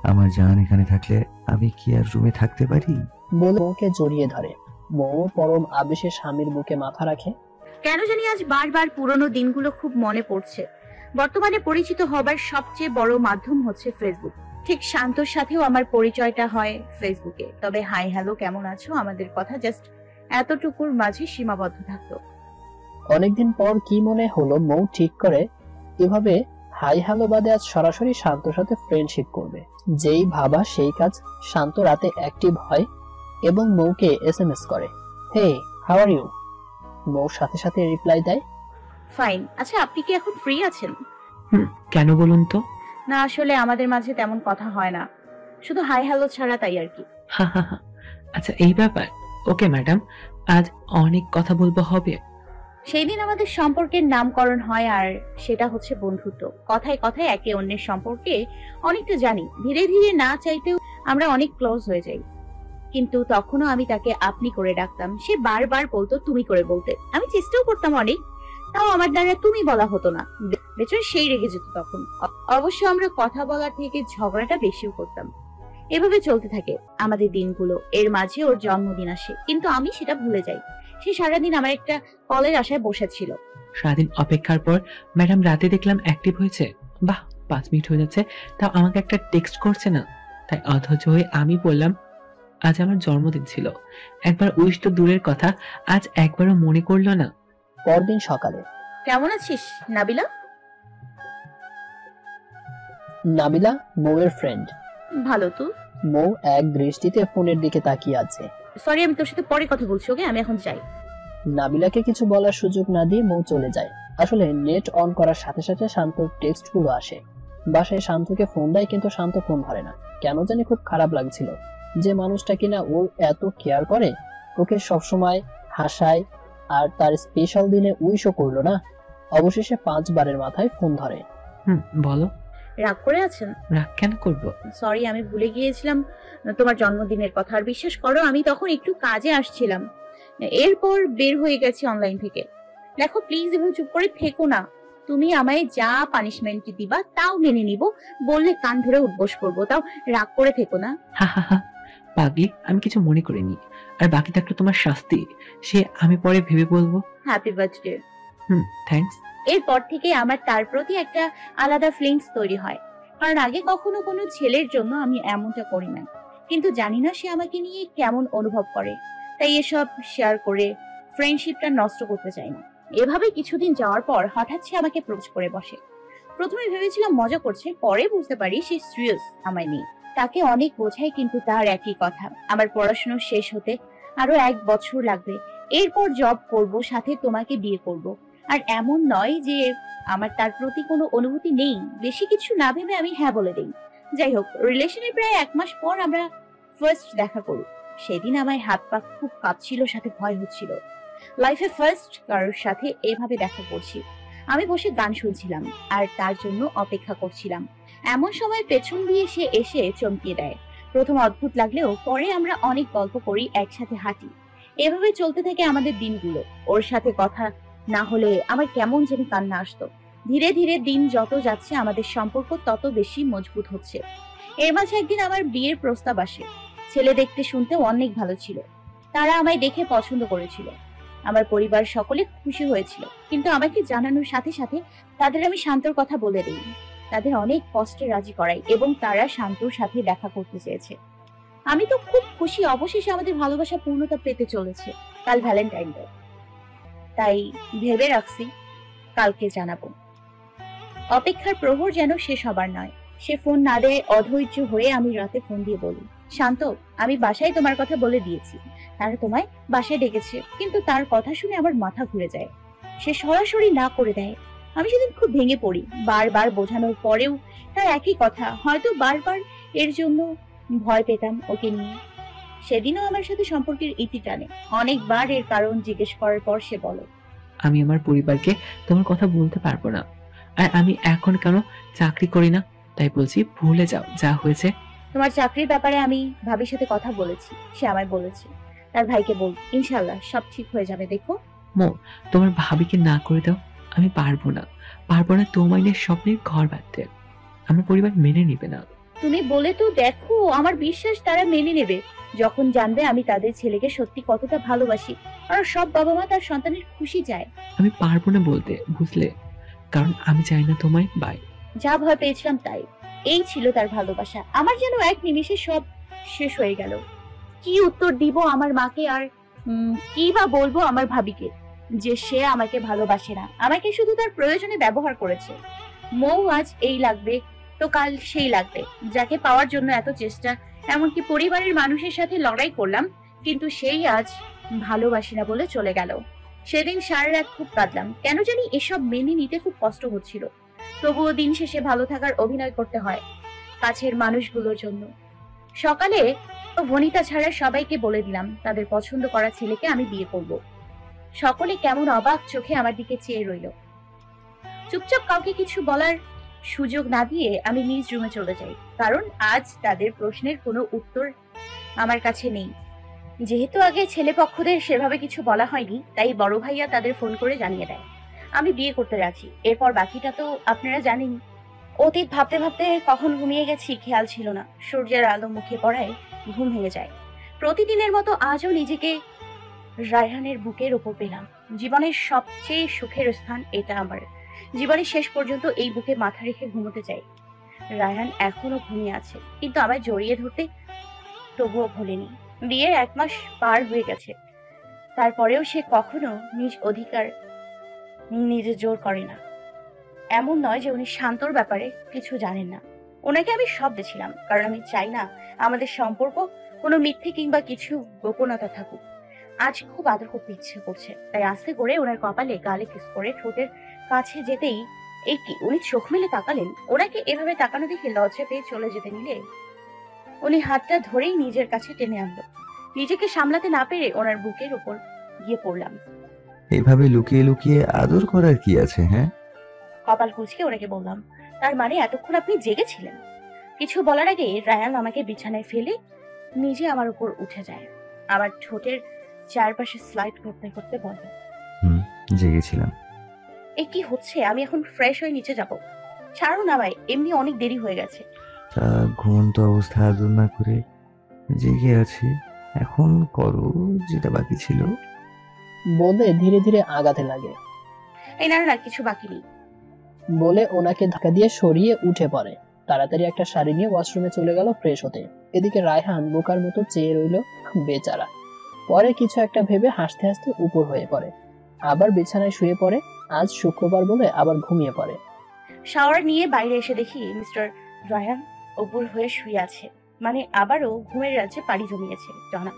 Speaker 1: আমার জান এখানে থাকলে আমি কি আর রুমে থাকতে পারি?
Speaker 3: বলে মৌকে জড়িয়ে ধরে। মৌ পরম আবেশে স্বামীর বুকে মাথা রাখে।
Speaker 2: কেন জানি আজ বারবার পুরনো দিনগুলো খুব মনে পড়ছে। বর্তমানে পরিচিত হবার সবচেয়ে বড় মাধ্যম হচ্ছে ফেসবুক। ঠিক শান্তর সাথেও আমার পরিচয়টা হয় ফেসবুকে। তবে হাই হ্যালো কেমন আছো, আমাদের কথা জাস্ট এতটুকুর মাঝে সীমাবদ্ধ থাকতো।
Speaker 3: অনেকদিন পর কি মনে হলো মৌ ঠিক করে এভাবে হাই হ্যালো বাদে আজ সরাসরি শান্তর সাথে ফ্রেন্ডশিপ করবে। যেই ভাবা সেই কাজ। শান্ত রাতে অ্যাক্টিভ হয় এবং মৌকে এসএমএস করে, হে হাউ আর ইউ। মৌ সাথে সাথে রিপ্লাই দেয়,
Speaker 2: ফাইন। আচ্ছা, আপনি কি এখন ফ্রি আছেন?
Speaker 7: কেন বলুন তো?
Speaker 2: না, আসলে আমাদের মাঝে তেমন কথা হয় না, শুধু হাই হ্যালো ছাড়া, তাই আর কি।
Speaker 7: আচ্ছা, এই ব্যাপার। ওকে ম্যাডাম, আজ অনেক কথা বলবো হবে।
Speaker 2: সেই দিন আমাদের সম্পর্কের নামকরণ হয়, আর সেটা হচ্ছে বন্ধুত্ব। কথায় কথায় একে অন্যের সম্পর্কে অনেকটা জানি। ধীরে ধীরে না চাইতেও আমরা অনেক ক্লোজ হয়ে যাই। কিন্তু তখনও আমি তাকে আপনি করে ডাকতাম। সে বারবার বলতো তুমি করে বলতে। আমি চেষ্টাও করতাম অনেক, তাও আমার দ্বারা তুমি বলা হতো না। বেচারা সেই রেগে যেত তখন। অবশ্য আমরা কথা বলার থেকে ঝগড়াটা বেশিও করতাম। এভাবে চলতে থাকে আমাদের দিনগুলো। এর মাঝে ওর জন্মদিন আসে, কিন্তু আমি সেটা ভুলে যাই। সে সারাদিন আমার একটা কলের আশায় বসেছিল।
Speaker 7: সারাদিন অপেক্ষার পর ম্যাডাম রাতে দেখলাম অ্যাক্টিভ হয়েছে। বাহ, 5 মিনিট হয়ে যাচ্ছে, তাও আমাকে একটা টেক্সট করছে না। তাই অধৈর্য হয়ে আমি বললাম, আজ আমার জন্মদিন ছিল, একবার উইশ তো দূরের কথা, আজ একবারও মনে করলো না।
Speaker 3: পরদিন সকালে,
Speaker 2: কেমন আছিস নাবিলা?
Speaker 3: নাবিলা মৌয়ের ফ্রেন্ড।
Speaker 2: ভালো তো।
Speaker 3: মৌ এক দৃষ্টিতে ফোনের দিকে তাকিয়ে আছে।
Speaker 2: সরি, আমি তোর সাথে পরে কথা বলছি, ওকে? আমি এখন যাই।
Speaker 3: নাবিলাকে কিছু বলার সুযোগ না দিয়ে মৌ চলে যায়। আসলে নেট অন করার সাথে সাথে শান্তর টেক্সট গুলো আসে। বাসায় শান্তকে ফোন দেয়, কিন্তু শান্ত ফোন ধরে না। কেন জানি খুব খারাপ লাগছিল, যে মানুষটা কিনা ওর এত কেয়ার করে, ওকে সবসময় হাসায়, আর তার স্পেশাল দিনে উইশও করলো না। অবশেষে 5 বারের মাথায় ফোন ধরে।
Speaker 7: বলো।
Speaker 2: রাগ করে আছেন?
Speaker 7: রাগ কেন করবো?
Speaker 2: সরি, আমি ভুলে গিয়েছিলাম তোমার জন্মদিনের কথা। আর বিশ্বাস করো, আমি তখন একটু কাজে আসছিলাম, এরপর বের হয়ে গেছি অনলাইন থেকে। দেখো প্লিজ, এভাবে চুপ করে থেকো না। তুমি আমায় যা পানিশমেন্ট দিবা তাও মেনে নিব, বললে কান ধরে উঠবোস করবো, তাও রাগ করে থেকো না।
Speaker 7: হা হা হা, পাগলি, আমি কিছু মনে করিনি। আর বাকি থাকলো তোমার শাস্তি, সে আমি পরে ভেবে বলবো।
Speaker 2: Happy birthday.
Speaker 7: থ্যাঙ্কস।
Speaker 2: এরপর থেকে আমার তার প্রতি একটা আলাদা ফিলিংস তৈরি হয়, কারণ আগে কখনো কোনো ছেলের জন্য আমি এমনটা করি না। কিন্তু জানি না সে আমাকে নিয়ে কেমন অনুভব করে, তাই এসব শেয়ার করে ফ্রেন্ডশিপটা নষ্ট করতে চাই না। এভাবে কিছুদিন যাওয়ার পর হঠাৎ সে আমাকে প্রপোজ করে বসে। প্রথমে ভেবেছিলাম মজা করছে, পরে বুঝতে পারি সে সিরিয়াস আমায় নিয়ে। তাকে অনেক বোঝাই, কিন্তু তার একই কথা, আমার পড়াশোনা শেষ হতে আরো 1 বছর লাগবে, এরপর জব করব, সাথে তোমাকে বিয়ে করব। আর এমন নয় যে আমার তার প্রতি কোনো অনুভূতি নেই, বেশি কিছু না ভেবে আমি হ্যাঁ বলে দেই। যাই হোক, রিলেশনের প্রায় 1 মাস পর আমরা ফার্স্ট দেখা করি। সেদিন আমার হাত পা খুব কাঁপছিল, সাথে ভয় হচ্ছিল। লাইফে ফার্স্ট কারোর সাথে এভাবে দেখা করছি। আমি বসে গান শুনছিলাম আর তার জন্য অপেক্ষা করছিলাম। এমন সময় পেছন দিয়ে সে এসে চমকিয়ে দেয়। প্রথম অদ্ভুত লাগলেও পরে আমরা অনেক গল্প করি, একসাথে হাঁটি। এভাবে চলতে থাকে আমাদের দিনগুলো। ওর সাথে কথা না হলে আমার কেমন যেন কান্না আসতো। ধীরে ধীরে দিন যত যাচ্ছে আমাদের সম্পর্ক তত বেশি মজবুত হচ্ছে। এর মাঝে একদিন আমার বিয়ের প্রস্তাব আসে। ছেলে দেখতে শুনতে অনেক ভালো ছিল, তারা আমায় দেখে পছন্দ করেছিল। আমার পরিবার সকলে খুশি হয়েছিল, কিন্তু আমাকে জানানোর সাথে সাথে তাদের আমি শান্তর কথা বলে দিই। তাদের অনেক কষ্টে রাজি করাই এবং তারা শান্তর সাথে দেখা করতে চেয়েছে। আমি তো খুব খুশি, অবশেষে আমাদের ভালোবাসা পূর্ণতা পেতে চলেছে। কাল ভ্যালেন্টাইন ডে, তাই ভেবে রাখছি কালকে জানাবো। অপেক্ষার প্রহর যেন শেষ হবার নয়। সে ফোন না দেয় অধৈর্য হয়ে আমি রাতে ফোন দিয়ে বলি, শান্ত, আমি বাসায় তোমার কথা বলে দিয়েছি, তারা তোমায় বাসায় ডেকেছে। কিন্তু তার কথা শুনে আমার মাথা ঘুরে যায়। সে সরাসরি না করে দেয়। আমি সেদিন খুব ভেঙে পড়ি। বারবার বোঝানোর পরেও তার একই কথা। হয়তো বারবার এর জন্য ভয় পেতাম ওকে নিয়ে। সেদিনও আমার সাথে সম্পর্কের ইতি টানে। অনেকবার এর কারণ জিজ্ঞেস করার পর সে বলে,
Speaker 7: আমি আমার পরিবারকে তোমার কথা বলতে পারবো না। আর আমি এখন কেন চাকরি করি না, তাই বলছি ভুলে যাও যা হয়েছে।
Speaker 2: তোমার চাকরির ব্যাপারে আমি ভাবির সাথে কথা বলেছি, সে আমায় বলেছে তার ভাইকে বল, ইনশাল্লাহ সব ঠিক হয়ে যাবে। দেখো
Speaker 7: মো, তোমার ভাবিকে না করে দাও। আমি পারবো না তোমার স্বপ্নের ঘর বাঁধতে। আমার পরিবার মেনে নিবে না।
Speaker 2: তুমি বলে তো দেখো, আমার বিশ্বাস তারা মেনে নেবে যখন জানবে আমি তাদের ছেলেকে সত্যি কতটা ভালোবাসি। আর সব বাবা মা তার সন্তানের খুশি চায়।
Speaker 7: আমি পারবো না বলতে, বুঝলে, কারণ আমি চাই না তোমায়। বাই।
Speaker 2: যা ভয় পেয়েছিলাম তাই। এই ছিল তার ভালোবাসা। আমার যেন এক নিমিষে সব শেষ হয়ে গেল। কি উত্তর দিব আমার মাকে, আর কি বা বলবো আমার ভাবিকে যে সে আমাকে ভালোবাসে না, আমাকে শুধু তার প্রয়োজনে ব্যবহার করেছে। মৌ আজ এই লাগবে তো কাল সেই লাগবে, যাকে পাওয়ার জন্য এত চেষ্টা, এমনকি পরিবারের মানুষের সাথে লড়াই করলাম, কিন্তু সেই আজ ভালোবাসি না বলে চলে গেল। সেদিন সারা রাত খুব কাঁদলাম। কেন জানি এসব মেনে নিতে খুব কষ্ট হচ্ছিল। তবুও দিন শেষে ভালো থাকার অভিনয় করতে হয় কাছের মানুষগুলোর জন্য। সকালে ভনিতা ছাড়া সবাইকে বলে দিলাম তাদের পছন্দ করা ছেলেকে আমি বিয়ে করব। সকলে কেমন অবাক চোখে আমার দিকে চেয়ে রইল। চুপচাপ কাউকে কিছু বলার সুযোগ না দিয়ে আমি নিজ রুমে চলে যাই, কারণ আজ তাদের প্রশ্নের কোনো উত্তর আমার কাছে নেই। যেহেতু আগে ছেলে পক্ষদের সেভাবে কিছু বলা হয়নি, তাই বড় ভাইয়া তাদের ফোন করে জানিয়ে দেয় আমি বিয়ে করতে রাজি। এরপর বাকিটা তো আপনারা জানেনই। অতীত ভাবতে ভাবতে কখন ঘুমিয়ে গেছি খেয়াল ছিল না। সূর্যের আলো মুখে পড়ায় ঘুম ভেঙে যায়। প্রতিদিনের মতো আজও নিজেকে রায়হানের বুকের ওপর পেলাম। জীবনের সবচেয়ে সুখের স্থান এটা আমার। জীবনের শেষ পর্যন্ত এই বুকে মাথা রেখে ঘুমোতে চাই। রায়হান এখনো ঘুমিয়ে আছে, কিন্তু আমায় জড়িয়ে ধরতে তবুও ভোলেনি। বিয়ের 1 মাস পার হয়ে গেছে, তারপরেও সে কখনো নিজ অধিকার নিজে জোর করে না। এমন নয় যে উনি শান্তর ব্যাপারে কিছু জানেন না। ওনাকে আমি সব দিয়েছিলাম, কারণ আমি চাই না আমাদের সম্পর্ক কোনো মিথ্যে কিংবা কিছু গোপনতা থাকুক। আজ খুব আদর করতে ইচ্ছে করছে, তাই আস্তে করে ওনার কপালে গালে কিস করে ঠোঁটের কাছে যেতেই এই কি উনি চোখ মেলে তাকালেন। ওনাকে এভাবে তাকানো দেখে লজ্জা পেয়ে চলে যেতে নিলে উনি হাতটা ধরেই নিজের কাছে টেনে আনলো। নিজেকে সামলাতে না পেরে ওনার বুকের উপর গিয়ে পড়লাম।
Speaker 1: এইভাবে লুকিয়ে লুকিয়ে আদর করার কি আছে? হ্যাঁ,
Speaker 2: কপাল কুঁচকে ওনাকে বললাম, তার মানে এতক্ষণ আপনি জেগেছিলেন? কিছু বলার আগে রায়ান আমাকে বিছানায় ফেলে নিজে আমার উপর উঠে যায়। আমার ঠোঁটের চারপাশে স্লাইড করতে করতে বলে,
Speaker 1: জেগেছিলাম।
Speaker 2: এ কি হচ্ছে? আমি এখন ফ্রেশ হয়ে নিচে যাব। ছাড়ো না ভাই, এমনি অনেক দেরি হয়ে গেছে।
Speaker 1: তা ঘুমন্ত অবস্থায় আদর না করে জেগে আছি, এখন করো যেটা বাকি ছিল।
Speaker 3: বলে ধীরে ধীরে আগাতে লাগে।
Speaker 2: এই না না, কিছু বাকি নেই।
Speaker 3: বলে ওনাকে ধাক্কা দিয়ে সরিয়ে উঠে পড়ে। তাড়াতাড়ি একটা শাড়ি নিয়ে ওয়াশরুমে চলে গেল ফ্রেশ হতে। এদিকে রায়হান বোকার মতো চেয়ে রইল বেচারা। পরে কিছু একটা ভেবে হাসতে হাসতে উপর হয়ে পড়ে, আবার বিছানায় শুয়ে পড়ে। আজ শুক্রবার বলে আবার ঘুমিয়ে পড়ে।
Speaker 2: শাওয়ার নিয়ে বাইরে এসে দেখি মিস্টার রায়ান উপর হয়ে শুয়ে আছে, মানে আবারও ঘুমের রাজ্যে পাড়ি জমিয়েছে। জানা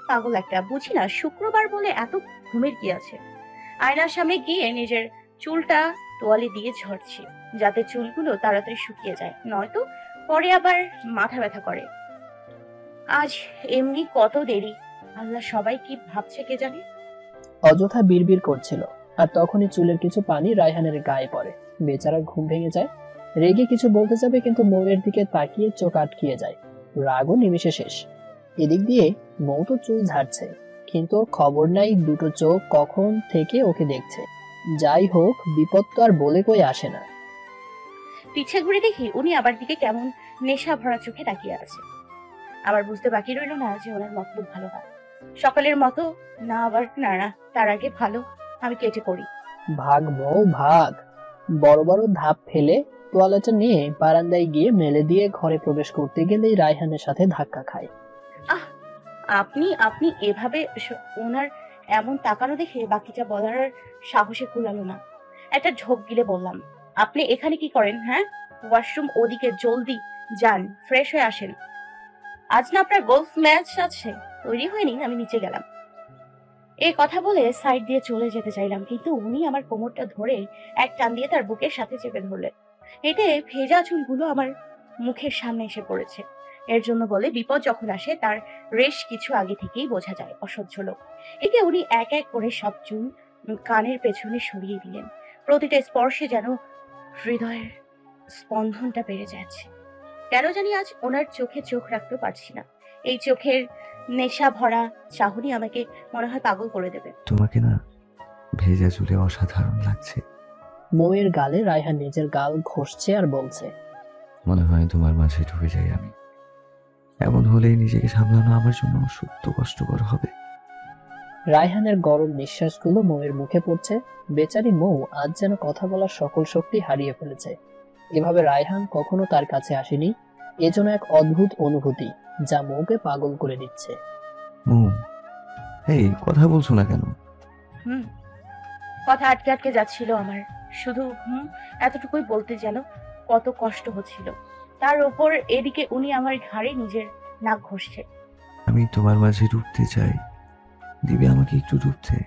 Speaker 2: পাগল একটা, বুঝি না শুক্রবার বলে এত ঘুমের কি আছে। আয়নার সামনে গিয়ে নিজের চুলটা তোয়ালে দিয়ে ঝরছি, যাতে চুলগুলো তাড়াতাড়ি শুকিয়ে যায়, নয়তো পরে আবার মাথা ব্যথা করে। আজ এমনি কত দেরি, আল্লাহ সবাই কি ভাবছে কে জানে।
Speaker 3: অযথা বিড়বিড় করছিল, আর তখনই চুলের কিছু পানি রায়হানের গায়ে পড়ে। বেচারার ঘুম ভেঙে যায়। রেগে কিছু বলতে যাবে, কিন্তু মৌয়ের দিকে তাকিয়ে চোখ আটকিয়ে যায়। রাগও নিমিষে শেষ। এদিক দিয়ে মৌ তো চুল ঝাড়ছে, কিন্তু ওর খবর নাই দুটো চোখ কখন থেকে ওকে দেখছে। যাই হোক, বিপদ তো আর বলে কই আসে না।
Speaker 2: পিছে ঘুরে দেখি উনি আমার দিকে কেমন নেশা ভরা চোখে তাকিয়ে আছে। আবার বুঝতে বাকি রইল না যে ওনার মতলব ভালো না, সকালের মতো না, আবার না, তার আগে ভালো আমি কেটে পড়ি।
Speaker 3: ভাগ মৌ ভাগ। বড় বড় ধাপ ফেলে তোয়ালেটা নিয়ে বারান্দায় গিয়ে মেলে দিয়ে ঘরে প্রবেশ করতে গেলেই রায়হানের সাথে ধাক্কা খায়।
Speaker 2: আহ, আপনি আপনি এভাবে ওনার এমন তাকানো দেখে বাকিটা বলার সাহসে কুলালো না। একটা ঢোক গিলে বললাম, আপনি এখানে কি করেন? হ্যাঁ, ওয়াশরুম ওদিকে, জলদি যান, ফ্রেশ হয়ে আসেন। আজ না আপনার গলফ ম্যাচ আছে, তৈরি হয়ে নিন, আমি নিচে গেলাম। এই কথা বলে সাইড দিয়ে চলে যেতে চাইলাম, কিন্তু উনি আমার কোমরটা ধরে এক টান দিয়ে তার বুকের সাথে চেপে ধরলেন। এতে ভেজা চুলগুলো আমার মুখের সামনে এসে পড়েছে। এর জন্য বলে বিপদ যখন আসে তার রেশ কিছু আগে থেকেই বোঝা যায়, অসহ্য লোক। এতে উনি এক এক করে সব চুল কানের পেছনে সরিয়ে দিলেন। প্রতিটা স্পর্শে যেন হৃদয়ের স্পন্দনটা বেড়ে যাচ্ছে। কেন জানি আজ ওনার চোখে চোখ রাখতে পারছি না। এই চোখের নেশা ভরা চাহনি আমাকে মনে হয় পাগল করে দেবে।
Speaker 1: তোমাকে না ভেজা চুলে অসাধারণ লাগছে।
Speaker 3: মৌয়ের গালে রায়হান নিজের গাল ঘষছে আর বলছে,
Speaker 1: মনে হয় তোমার মাঝে ঢুকে যাই আমি। এমন হলেই নিজেকে সামলানো আমার জন্য সত্য কষ্টকর হবে।
Speaker 3: রায়হানের গরম নিঃশ্বাসগুলো মৌয়ের মুখে পড়ছে। বেচারি মৌ আজ যেন কথা বলার সকল শক্তি হারিয়ে ফেলেছে। এভাবে রায়হান কখনো তার কাছে আসেনি। এজন্য এক অদ্ভুত অনুভূতি যা মৌকে পাগল করে দিচ্ছে।
Speaker 1: মৌ, এই কথা বলছো না কেন?
Speaker 2: কথা আটকে আটকে যাচ্ছিল আমার, শুধু এতটুকুই বলতে যেন কত কষ্ট হচ্ছিল। তার উপর এদিকে উনি আমার ঘাড়ে নিজের নাক ঘষছে।
Speaker 1: আমি তোমার মাঝে ডুবতে চাই, দিবে আমাকে একটু ডুবতে?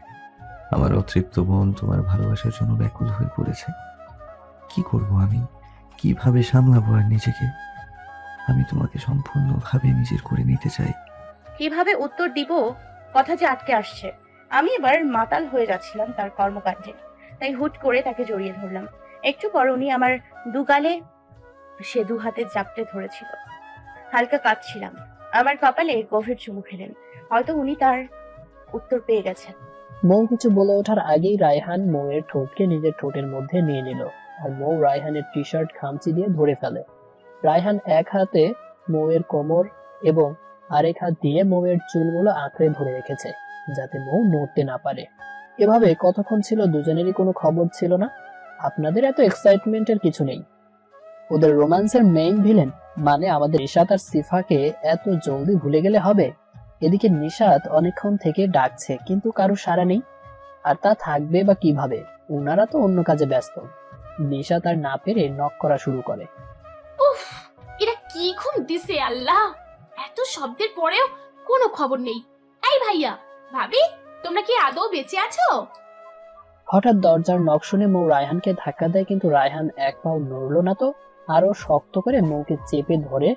Speaker 1: আমার অতৃপ্ত মন তোমার ভালোবাসার জন্য ব্যাকুল হয়ে পড়েছে। কি করব আমি? কিভাবে সামলাবো আর নিজেকে? আমি তোমাকে সম্পূর্ণভাবে নিজের করে নিতে চাই।
Speaker 2: কিভাবে উত্তর দিব, কথা যে আটকে আসছে। আমি এবার মাতাল হয়ে যাচ্ছিলাম তার কর্মকাণ্ডে, তাই হুট করে তাকে জড়িয়ে ধরলাম। একটু পর উনি আমার দুগালে সে দু হাতে জাপটে ধরেছিল। হালকা কাঁদছিলাম। আমার কপালে গভীর চুমু খেলেন। হয়তো উনি তার উত্তর পেয়ে গেছেন।
Speaker 3: মৌ কিছু বলে ওঠার আগেই রায়হান মৌয়ের ঠোঁটকে নিজের ঠোঁটের মধ্যে নিয়ে নিল, আর মৌ রায়হানের টি শার্ট খামচি দিয়ে ধরে ফেলে। রায়হান এক হাতে মৌয়ের কোমর এবং আরেক হাত দিয়ে মৌয়ের চুলগুলো আঁকড়ে ধরে রেখেছে, যাতে মৌ নড়তে না পারে। এভাবে কতক্ষণ ছিল দুজনেরই কোনো খবর ছিল না। আপনাদের এত এক্সাইটমেন্টের কিছু নেই। ওদের রোম্যান্সের মেইন ভিলেন মানে আমাদের নিশাত আর সিফাকে এত জলদি ভুলে গেলে হবে? এদিকে নিশাত অনেকক্ষণ থেকে ডাকছে, কিন্তু কারো সাড়া নেই। আর তা থাকবে বা কিভাবে? ওনারা তো অন্য কাজে ব্যস্ত। নিশাত আর না পেরে নক করা শুরু করে।
Speaker 4: উফ, এরা কি ঘুম দিছে আল্লাহ! এত শব্দের পরেও কোনো খবর নেই। এই ভাইয়া, ভাবি, তোমরা কি আদৌ বেঁচে আছো?
Speaker 3: হঠাৎ দরজার নক শুনে মৌ রায়হানকে ধাক্কা দেয়, কিন্তু রায়হান এক পাও নড়লো না, তো আরো শক্ত করে মৌকে চেপে ধরে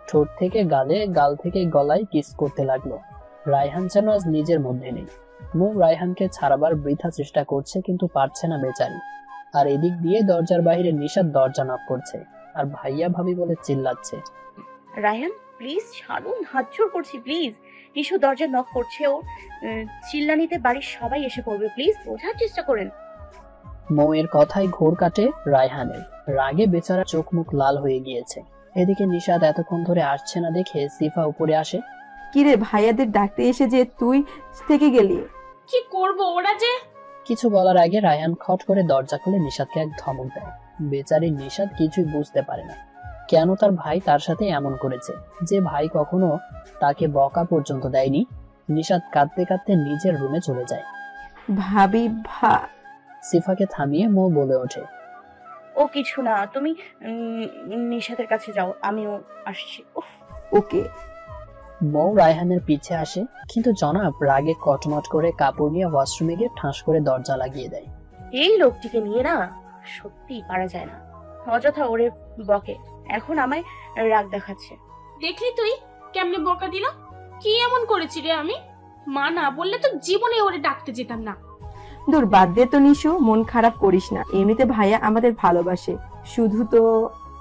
Speaker 3: ঠোঁট থেকে গালে, গাল থেকে গলায় কিস করতে লাগলো। রায়হান যেন আজ নিজের মধ্যে নেই। মৌ রায়হানকে ছাড়াবার বৃথা চেষ্টা করছে, কিন্তু পারছে না বেচারি। আর এদিক দিয়ে দরজার বাইরে নিশাত দরজা নক করছে আর ভাইয়া ভাবি বলে চিল্লাচ্ছে।
Speaker 2: রায়হান প্লিজ ছাড়ুন, হাত জোর করছি প্লিজ। নিশু দরজা নক করছে, ও চিল্লানিতে বাড়ির সবাই এসে পড়বে, প্লিজ বোঝার চেষ্টা করেন।
Speaker 3: মৌয়ের কথায় ঘোর কাটে রায়হানের। রাগে বেচারা চোখ মুখ লাল হয়ে গিয়েছে। এদিকে নিশাত এতক্ষণ ধরে আসছে না দেখে সিফা উপরে আসে।
Speaker 6: কিরে, ভাইয়াদের ডাকতে এসে যে তুই থেকে গেলি?
Speaker 4: কি করব, ওরা যে...
Speaker 3: কিছু বলার আগে রায়হান খট করে দরজা খুলে নিশাতকে এক ধমক দেয়। বেচারি নিশাত কিছুই বুঝতে পারে না কেন তার ভাই তার সাথে এমন করেছে, যে ভাই কখনো তাকে বকা পর্যন্ত দেয়নি। নিশাত কাঁদতে কাঁদতে নিজের রুমে চলে যায়।
Speaker 6: ভাবি
Speaker 3: সিফাকে থামিয়ে মৌ বলে ওঠে,
Speaker 2: ও কিছু না, তুমি নিশাতের কাছে যাও, আমিও আসছি। উফ।
Speaker 6: ওকে।
Speaker 3: মৌ রায়হানের পিছে আসে, কিন্তু জনাব রাগে কটমট করে কাপড় নিয়ে ওয়াশরুমে গিয়ে ঠাস করে দরজা লাগিয়ে দেয়।
Speaker 2: এই লোকটিকে নিয়ে না সত্যি পারা যায় না, অযথা ওরে বকে, এখন আমায় রাগ দেখাচ্ছে।
Speaker 4: দেখলি তুই কেমনে বকা দিল? কি এমন করেছি রে আমি? মা না বললে তো জীবনে ওরে ডাকতে যেতাম না।
Speaker 6: দূর বাদ দে তো নিশু, মন খারাপ করিস না। এমনিতে ভাইয়া আমাদের ভালোবাসে, শুধু তো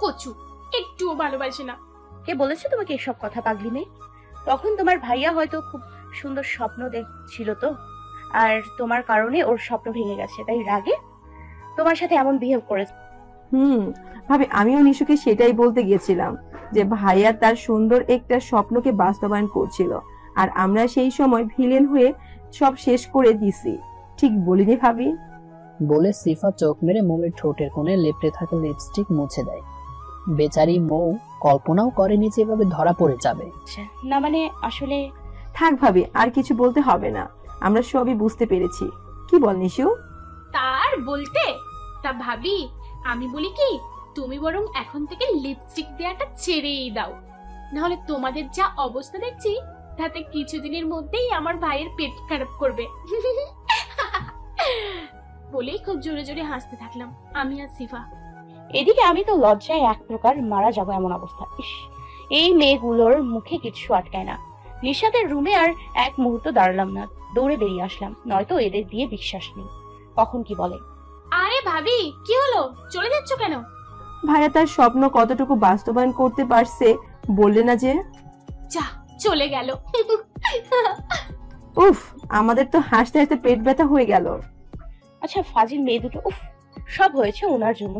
Speaker 4: কচু একটুও ভালোবাসে না।
Speaker 2: কে বলেছে তোমাকে এসব কথা, পাগলি মেয়ে? তখন তোমার ভাইয়া হয়তো খুব সুন্দর স্বপ্ন দেখছিল, তো আর তোমার কারণে ওর স্বপ্ন ভেঙে গেছে, তাই রাগে তোমার সাথে এমন বিহেভ করেছে।
Speaker 6: ভাবি, আমিও নিশুকে সেটাই বলতে গিয়েছিলাম যে ভাইয়া তার সুন্দর একটা স্বপ্নকে বাস্তবায়ন করছিল, আর আমরা সেই সময় ভিলেন হয়ে সব শেষ করে দিছি। ঠিক বলিনি ভাবি?
Speaker 3: বলে সিফা চোখ মেরে মৌয়ের ঠোঁটের কোণে লেপটে থাকা লিপস্টিক মুছে দেয়। বেচারি মৌ কল্পনাও করেনি যে এভাবে ধরা পড়ে যাবে।
Speaker 2: না মানে আসলে...
Speaker 6: থাক ভাবি, আর কিছু বলতে হবে না, আমরা সবই বুঝতে পেরেছি। কি বল নিশু?
Speaker 4: তার বলতে তা ভাবি, আমি বলি কি, তুমি বরং এখন থেকে লিপস্টিক দেওয়াটা ছেড়েই দাও, নাহলে তোমাদের যা অবস্থা দেখছি তাতে কিছুদিনের মধ্যেই আমার ভাইয়ের পেট খারাপ করবে। বলেই খুব জোরে জোরে হাসতে থাকলাম আমি আর সিফা।
Speaker 2: এদিকে আমি তো লজ্জায় এক প্রকার মারা যাবো এমন অবস্থা। ইস, এই মেয়েগুলোর মুখে কিছু আটকায় না। নিশাতের রুমে আর এক মুহূর্ত দাঁড়ালাম না, দৌড়ে বেরিয়ে আসলাম, নয়তো এদের দিয়ে বিশ্বাস নেই কখন কি বলে।
Speaker 4: আরে ভাবি, কি হলো, চলে যাচ্ছ কেন?
Speaker 6: ভাইয়া তার স্বপ্ন কতটুকু বাস্তবায়ন করতে পারছে বললে না যে?
Speaker 4: যা, চলে গেল।
Speaker 6: উফ, আমাদের তো হাসতে হাসতে পেট ব্যথা হয়ে গেল।
Speaker 2: আচ্ছা ফাজিল মেয়ে দুটো, উফ, সব হয়েছে ওনার জন্য।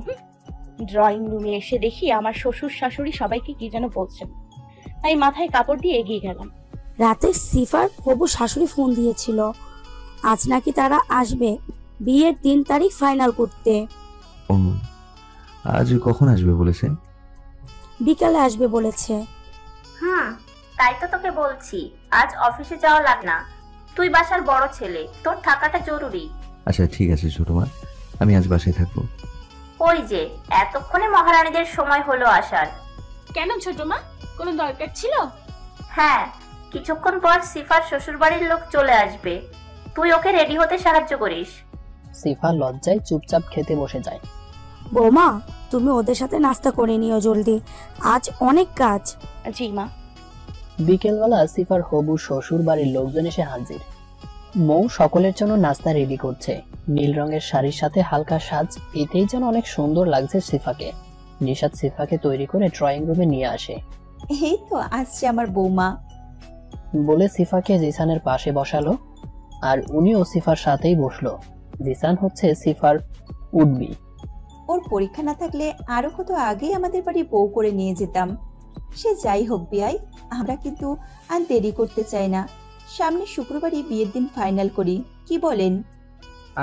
Speaker 2: ড্রয়িং রুমে এসে দেখি আমার শ্বশুর শাশুড়ি সবাইকে কি যেন বলছেন, তাই মাথায় কাপড় দিয়ে এগিয়ে গেলাম।
Speaker 5: রাতে সিফার হবু শাশুড়ি ফোন দিয়েছিল, আজ নাকি তারা আসবে বিয়ের 3 তারিখ ফাইনাল করতে।
Speaker 1: আজ কখন আসবে বলেছে?
Speaker 5: বিকালে আসবে বলেছে।
Speaker 8: তাই তো তোকে বলছি, আজ অফিসে যাওয়া লাগ না, তুই বাসার বড় ছেলে, তোর থাকাটা জরুরি।
Speaker 1: আচ্ছা ঠিক আছে ছোট মা, আমি আজ বাসায় থাকবো।
Speaker 8: ওই যে এতক্ষণে মহারানীদের সময় হলো আসার।
Speaker 4: কেন ছোট মা, কোনো দরকার ছিল?
Speaker 8: হ্যাঁ, কিছুক্ষণ পর সিফার শ্বশুরবাড়ির লোক চলে আসবে, তুই ওকে রেডি হতে সাহায্য করিস।
Speaker 3: সিফা লজ্জায় চুপচাপ খেতে বসে যায়।
Speaker 5: বৌমা, তুমি ওদের সাথে নাস্তা করে নিও জলদি, আজ অনেক কাজ।
Speaker 2: জি মা।
Speaker 3: বিকেলবেলা সিফার হবু শ্বশুর বাড়ির লোকজন এসে হাজির। মৌ সকলের জন্য নাস্তা রেডি করছে। নীল রঙের শাড়ির সাথে হালকা সাজ, এতেই যেন অনেক সুন্দর লাগছে সিফাকে। নিশাত সিফাকে তৈরি করে ড্রয়িং রুমে নিয়ে আসে।
Speaker 9: এই তো আসছে আমার বৌমা,
Speaker 3: বলে সিফাকে জিসানের পাশে বসালো, আর উনিও সিফার সাথেই বসলো। জিসান হচ্ছে সিফার উডবি।
Speaker 9: ওর পরীক্ষা না থাকলে আরো কত আগেই আমাদের বাড়ি বউ করে নিয়ে যেতাম। সে যাই হোক বিয়াই, আমরা কিন্তু আর দেরি করতে চাই না, সামনে শুক্রবারই বিয়ের দিন ফাইনাল করি, কি বলেন?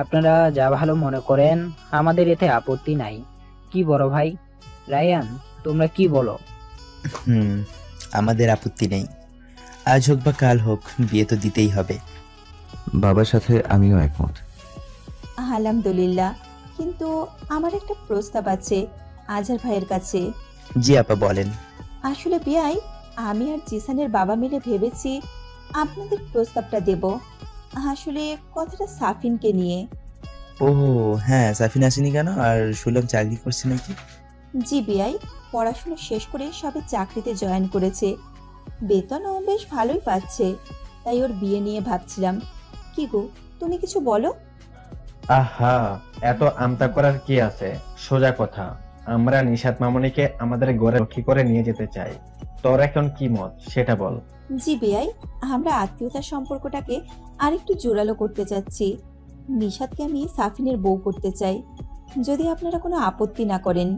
Speaker 10: আপনারা যা ভালো মনে করেন, আমাদের এতে আপত্তি নাই। কি বড় ভাই রায়ান, তোমরা কি বলো?
Speaker 11: আমাদের আপত্তি নেই, আজ হোক বা কাল হোক বিয়ে তো দিতেই হবে।
Speaker 1: বাবার সাথে আমিও একমত।
Speaker 9: আলহামদুলিল্লাহ, কিন্তু আমার একটা প্রস্তাব আছে আজহার ভাইয়ের কাছে।
Speaker 11: জি আপা বলেন।
Speaker 9: আসলে বিয়াই, আমি আর জিসানের বাবা মিলে ভেবেছি আপনাদের প্রস্তাবটা দেব। আসলে কথাটা সাফিনকে নিয়ে।
Speaker 11: ও হ্যাঁ, সাফিন আসেনি কেন? আর শুনলাম চাকরি করছে নাকি?
Speaker 9: জি বিয়াই, পড়াশোনা শেষ করে সবে চাকরিতে জয়েন করেছে, বেতনও বেশ ভালোই পাচ্ছে, তাই ওর বিয়ে নিয়ে ভাবছিলাম। কি গো, তুমি কিছু বলো।
Speaker 12: আহা, এত আমতা করার কি আছে? সোজা কথা, আমরা নিশাত মামনিকে আমাদের ঘরে রক্ষী করে নিয়ে যেতে চাই। তোর এখন কি মত সেটা বল।
Speaker 9: জি বিয়াই, আমরা আত্মীয়তার সম্পর্কটাকে আরেকটু জোরালো করতে চাচ্ছি। নিশাতকে আমি সাফিনের বউ করতে চাই, যদি আপনারা কোনো আপত্তি না করেন।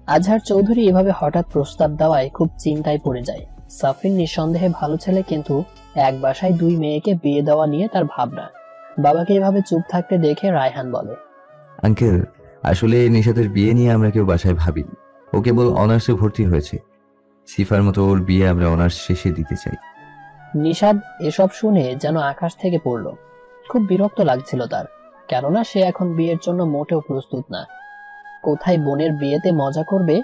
Speaker 3: আজহার চৌধুরী এভাবে হঠাৎ প্রস্তাব দেওয়ায় খুব চিন্তায় পড়ে যায়। সাফিন নিঃসন্দেহে ভালো ছেলে, কিন্তু এক বাসায় দুই মেয়েকে বিয়ে দেওয়া নিয়ে তার ভাবনা। বাবাকে এভাবে চুপ থাকতে দেখে রায়হান বলে,
Speaker 1: আঙ্কেল, আসলে নিশাতের বিয়ে নিয়ে আমরা কেউ বাসায় ভাবিনি। ও কেবল অনার্সে ভর্তি হয়েছে। সিফার মতো ওর বিয়ে আমরা অনার্স শেষে দিতে চাই।
Speaker 3: নিশাদ এসব শুনে যেন আকাশ থেকে পড়ল। খুব বিরক্ত লাগছিল তার, কেননা সে এখন বিয়ের জন্য মোটেও প্রস্তুত না। কোথায় বোনের বিয়েতে মজা করবে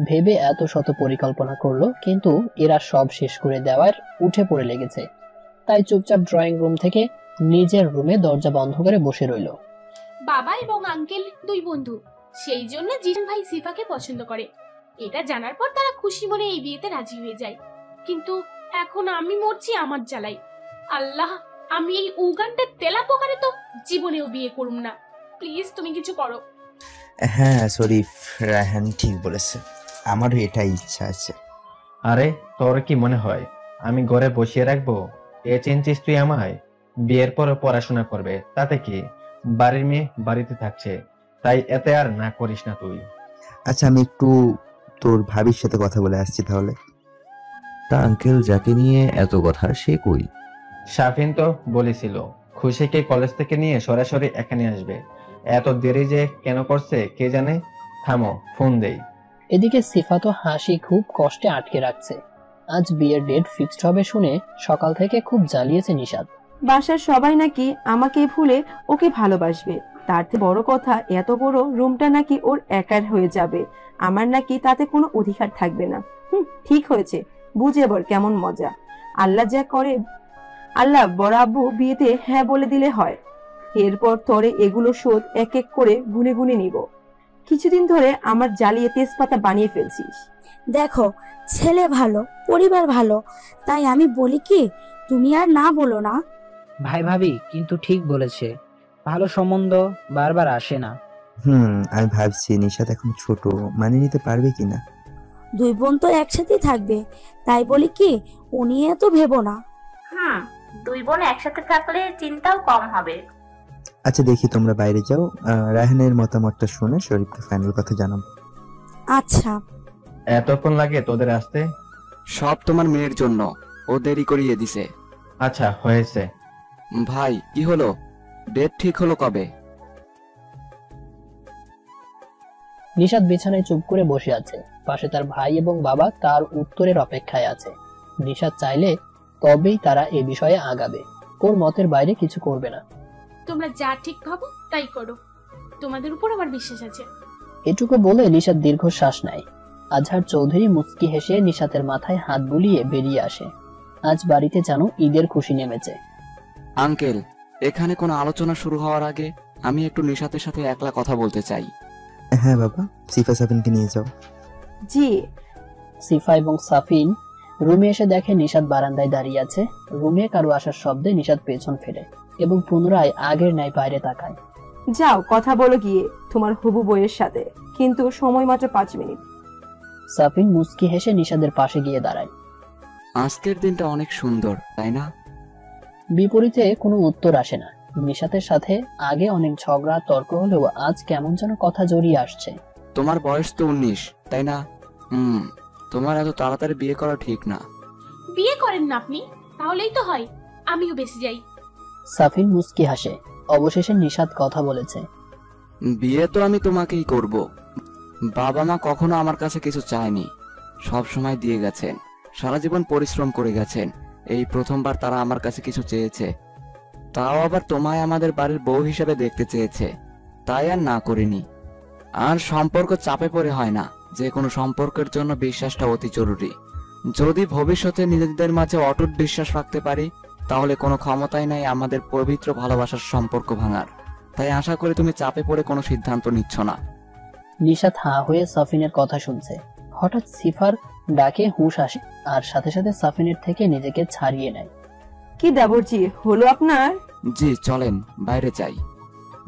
Speaker 3: ভেবে এত শত পরিকল্পনা করলো, কিন্তু এরা সব শেষ করে দেওয়ার উঠে পড়ে লেগেছে। তাই চুপচাপ ড্রয়িং রুম থেকে নিজের রুমে দরজা বন্ধ করে বসে রইল।
Speaker 4: বাবা এবং আঙ্কেল দুই বন্ধু, সেই জন্য জিসান ভাই সিফাকে পছন্দ করে। এটা জানার পর তারা খুশি মনে এই বিয়েতে রাজি হয়ে যায়। কিন্তু এখন আমি মরছি আমার জ্বালাই। আল্লাহ, আমি এই উগানটা তেলা পোকারে তো জীবনেও বিয়ে করুম না। প্লিজ তুমি কিছু করো।
Speaker 11: হ্যাঁ শরীফ, রায়হান ঠিক বলেছে, আমারও এটাই ইচ্ছা আছে।
Speaker 12: আরে তোর কি মনে হয় আমি ঘরে বসিয়ে রাখবো? এ চিনছিস তুই আমায়? বিয়ের পর পড়াশোনা করবে, তাতে কি? বাড়ির মেয়ে বাড়িতে থাকছে, তাই এতে আর না করিস না তুই।
Speaker 11: আচ্ছা আমি একটু তোর ভাবির সাথে কথা বলে আসছি তাহলে।
Speaker 1: তা আঙ্কেল, যাকে নিয়ে এত কথা সে কই?
Speaker 12: সাফিন তো বলেছিল খুশিকে কলেজ থেকে নিয়ে সরাসরি এখানে আসবে। এত দেরি যে কেন করছে কে জানে। থামো, ফোন দেই।
Speaker 3: এদিকে সিফাতো হাসি খুব কষ্টে আটকে রাখছে। আজ বিয়ের ডেট ফিক্সড হবে শুনে সকাল থেকে খুব জ্বালিয়েছে নিশাত।
Speaker 6: বাসার সবাই নাকি আমাকে ভুলে ওকে ভালোবাসবে, তার থেকে বড় কথা এত বড় রুমটা নাকি ওর একার হয়ে যাবে, আমার নাকি তাতে কোনো অধিকার থাকবে না। ঠিক হয়েছে, বুঝে এবার কেমন মজা। আল্লাহ যা করে, আল্লাহ বড় আব্বু বিয়েতে হ্যাঁ বলে দিলে হয়। এরপর তরে এগুলো শোধ এক এক করে গুনে গুনে নিব। কিছুদিন ধরে আমার জ্বালিয়ে তেজপাতা বানিয়ে ফেলছিস।
Speaker 5: দেখো, ছেলে ভালো, পরিবার ভালো, তাই আমি বলি কি তুমি আর না বলো না।
Speaker 10: ভাই ভাবি কিন্তু ঠিক বলেছে, ভালো সম্বন্ধ বারবার আসে না।
Speaker 11: আমি ভাবছি নিশাত এখন ছোট, মানিয়ে নিতে পারবে কিনা।
Speaker 5: দুই বোন তো একসাথে থাকবে, তাই বলি কি ও নিয়ে তো ভেবো না।
Speaker 8: দুই বোন একসাথে থাকলে চিন্তাও কম হবে।
Speaker 11: আচ্ছা দেখি, তোমরা বাইরে যাও, রায়হানের মতামতটা শুনে শরীফকে ফাইনাল কথা জানাবো।
Speaker 5: আচ্ছা।
Speaker 12: এতক্ষণ লাগে তোদের আসতে?
Speaker 13: সব তোমার মেয়ের জন্য, ও দেরি করিয়ে দিছে।
Speaker 12: আচ্ছা হয়েছে।
Speaker 13: ভাই কি হলো, ডেট ঠিক হলো কবে?
Speaker 3: নিশাত বিছানায় চুপ করে বসে আছে, পাশে তার ভাই এবং বাবা তার উত্তরের অপেক্ষায় আছে। নিশাত চাইলে তবেই তারা এ বিষয়ে আগাবে, ওর মতের বাইরে কিছু করবে না।
Speaker 4: তোমরা যা ঠিক ভাবো তাই করো, তোমাদের উপর আমার বিশ্বাস আছে।
Speaker 3: এটুকু বলে নিশাত দীর্ঘশ্বাস নেয়। আজহার চৌধুরী মুচকি হেসে নিশাতের মাথায় হাত বুলিয়ে বেরিয়ে আসে। আজ বাড়িতে যেন ঈদের খুশি নেমেছে।
Speaker 13: আঙ্কেল, এখানে কোনো আলোচনা শুরু হওয়ার আগে আমি একটু নিশাতের সাথে একলা কথা বলতে চাই।
Speaker 11: হ্যাঁ বাবা, সিফা সাফিনকে নিয়ে যাও।
Speaker 6: জি।
Speaker 3: সিফা এবং সাফিন রুমে এসে দেখে নিশাত বারান্দায় দাঁড়িয়ে আছে। রুমে কারো আসার শব্দে নিশাত পেছন ফেরে এবং পুনরায় আগের ন্যায় বাইরে তাকায়।
Speaker 6: যাও কথা বলো গিয়ে তোমার হবু বইয়ের সাথে, কিন্তু সময় মাত্র 5 মিনিট।
Speaker 3: সাফিন মুস্কি হেসে নিশাদের পাশে গিয়ে দাঁড়ায়।
Speaker 13: আজকের দিনটা অনেক সুন্দর, তাই না?
Speaker 3: বিপরীতে কোনো উত্তর আসে না। নিশাতের সাথে আগে অনেক ঝগড়া তর্ক হলেও আজ কেমন যেন কথা জড়িয়ে আসছে।
Speaker 13: তোমার বয়স তো 19, তাই না? তোমার এত তাড়াতাড়ি বিয়ে করা ঠিক না।
Speaker 4: বিয়ে করেন না আপনি, তাহলেই তো হয়, আমিও বেঁচে যাই।
Speaker 3: সাফিন মুস্কি হাসে। অবশেষে নিশাত কথা বলেছে।
Speaker 13: বিয়ে তো আমি তোমাকেই করব। বাবা মা কখনো আমার কাছে কিছু চায়নি, সব সময় দিয়ে গেছেন, সারা জীবন পরিশ্রম করে গেছেন। এই প্রথমবার তারা আমার কাছে কিছু চেয়েছে, তাও আবার তোমায় আমাদের বাড়ির বউ হিসেবে দেখতে চেয়েছে, তাই আর না করিনি। আর সম্পর্ক চাপে পড়ে হয় না, যে কোনো সম্পর্কের জন্য বিশ্বাসটা অতি জরুরি। যদি ভবিষ্যতে নিজেদের মাঝে অটুট বিশ্বাস রাখতে পারি, তাহলে কোনো ক্ষমতাই নাই আমাদের পবিত্র ভালোবাসার সম্পর্ক ভাঙার। তাই আশা করি তুমি চাপে পড়ে কোনো সিদ্ধান্ত নিচ্ছ না।
Speaker 3: নিশাত হাঁ হয়ে সাফিনের কথা শুনছে। হঠাৎ সিফার ডাকে হুঁশ আসে আর সাথে সাথে সাফিনের থেকে নিজেকে ছাড়িয়ে নেয়।
Speaker 6: কি দেবরজি, হলো আপনার?
Speaker 13: জি চলেন, বাইরে যাই।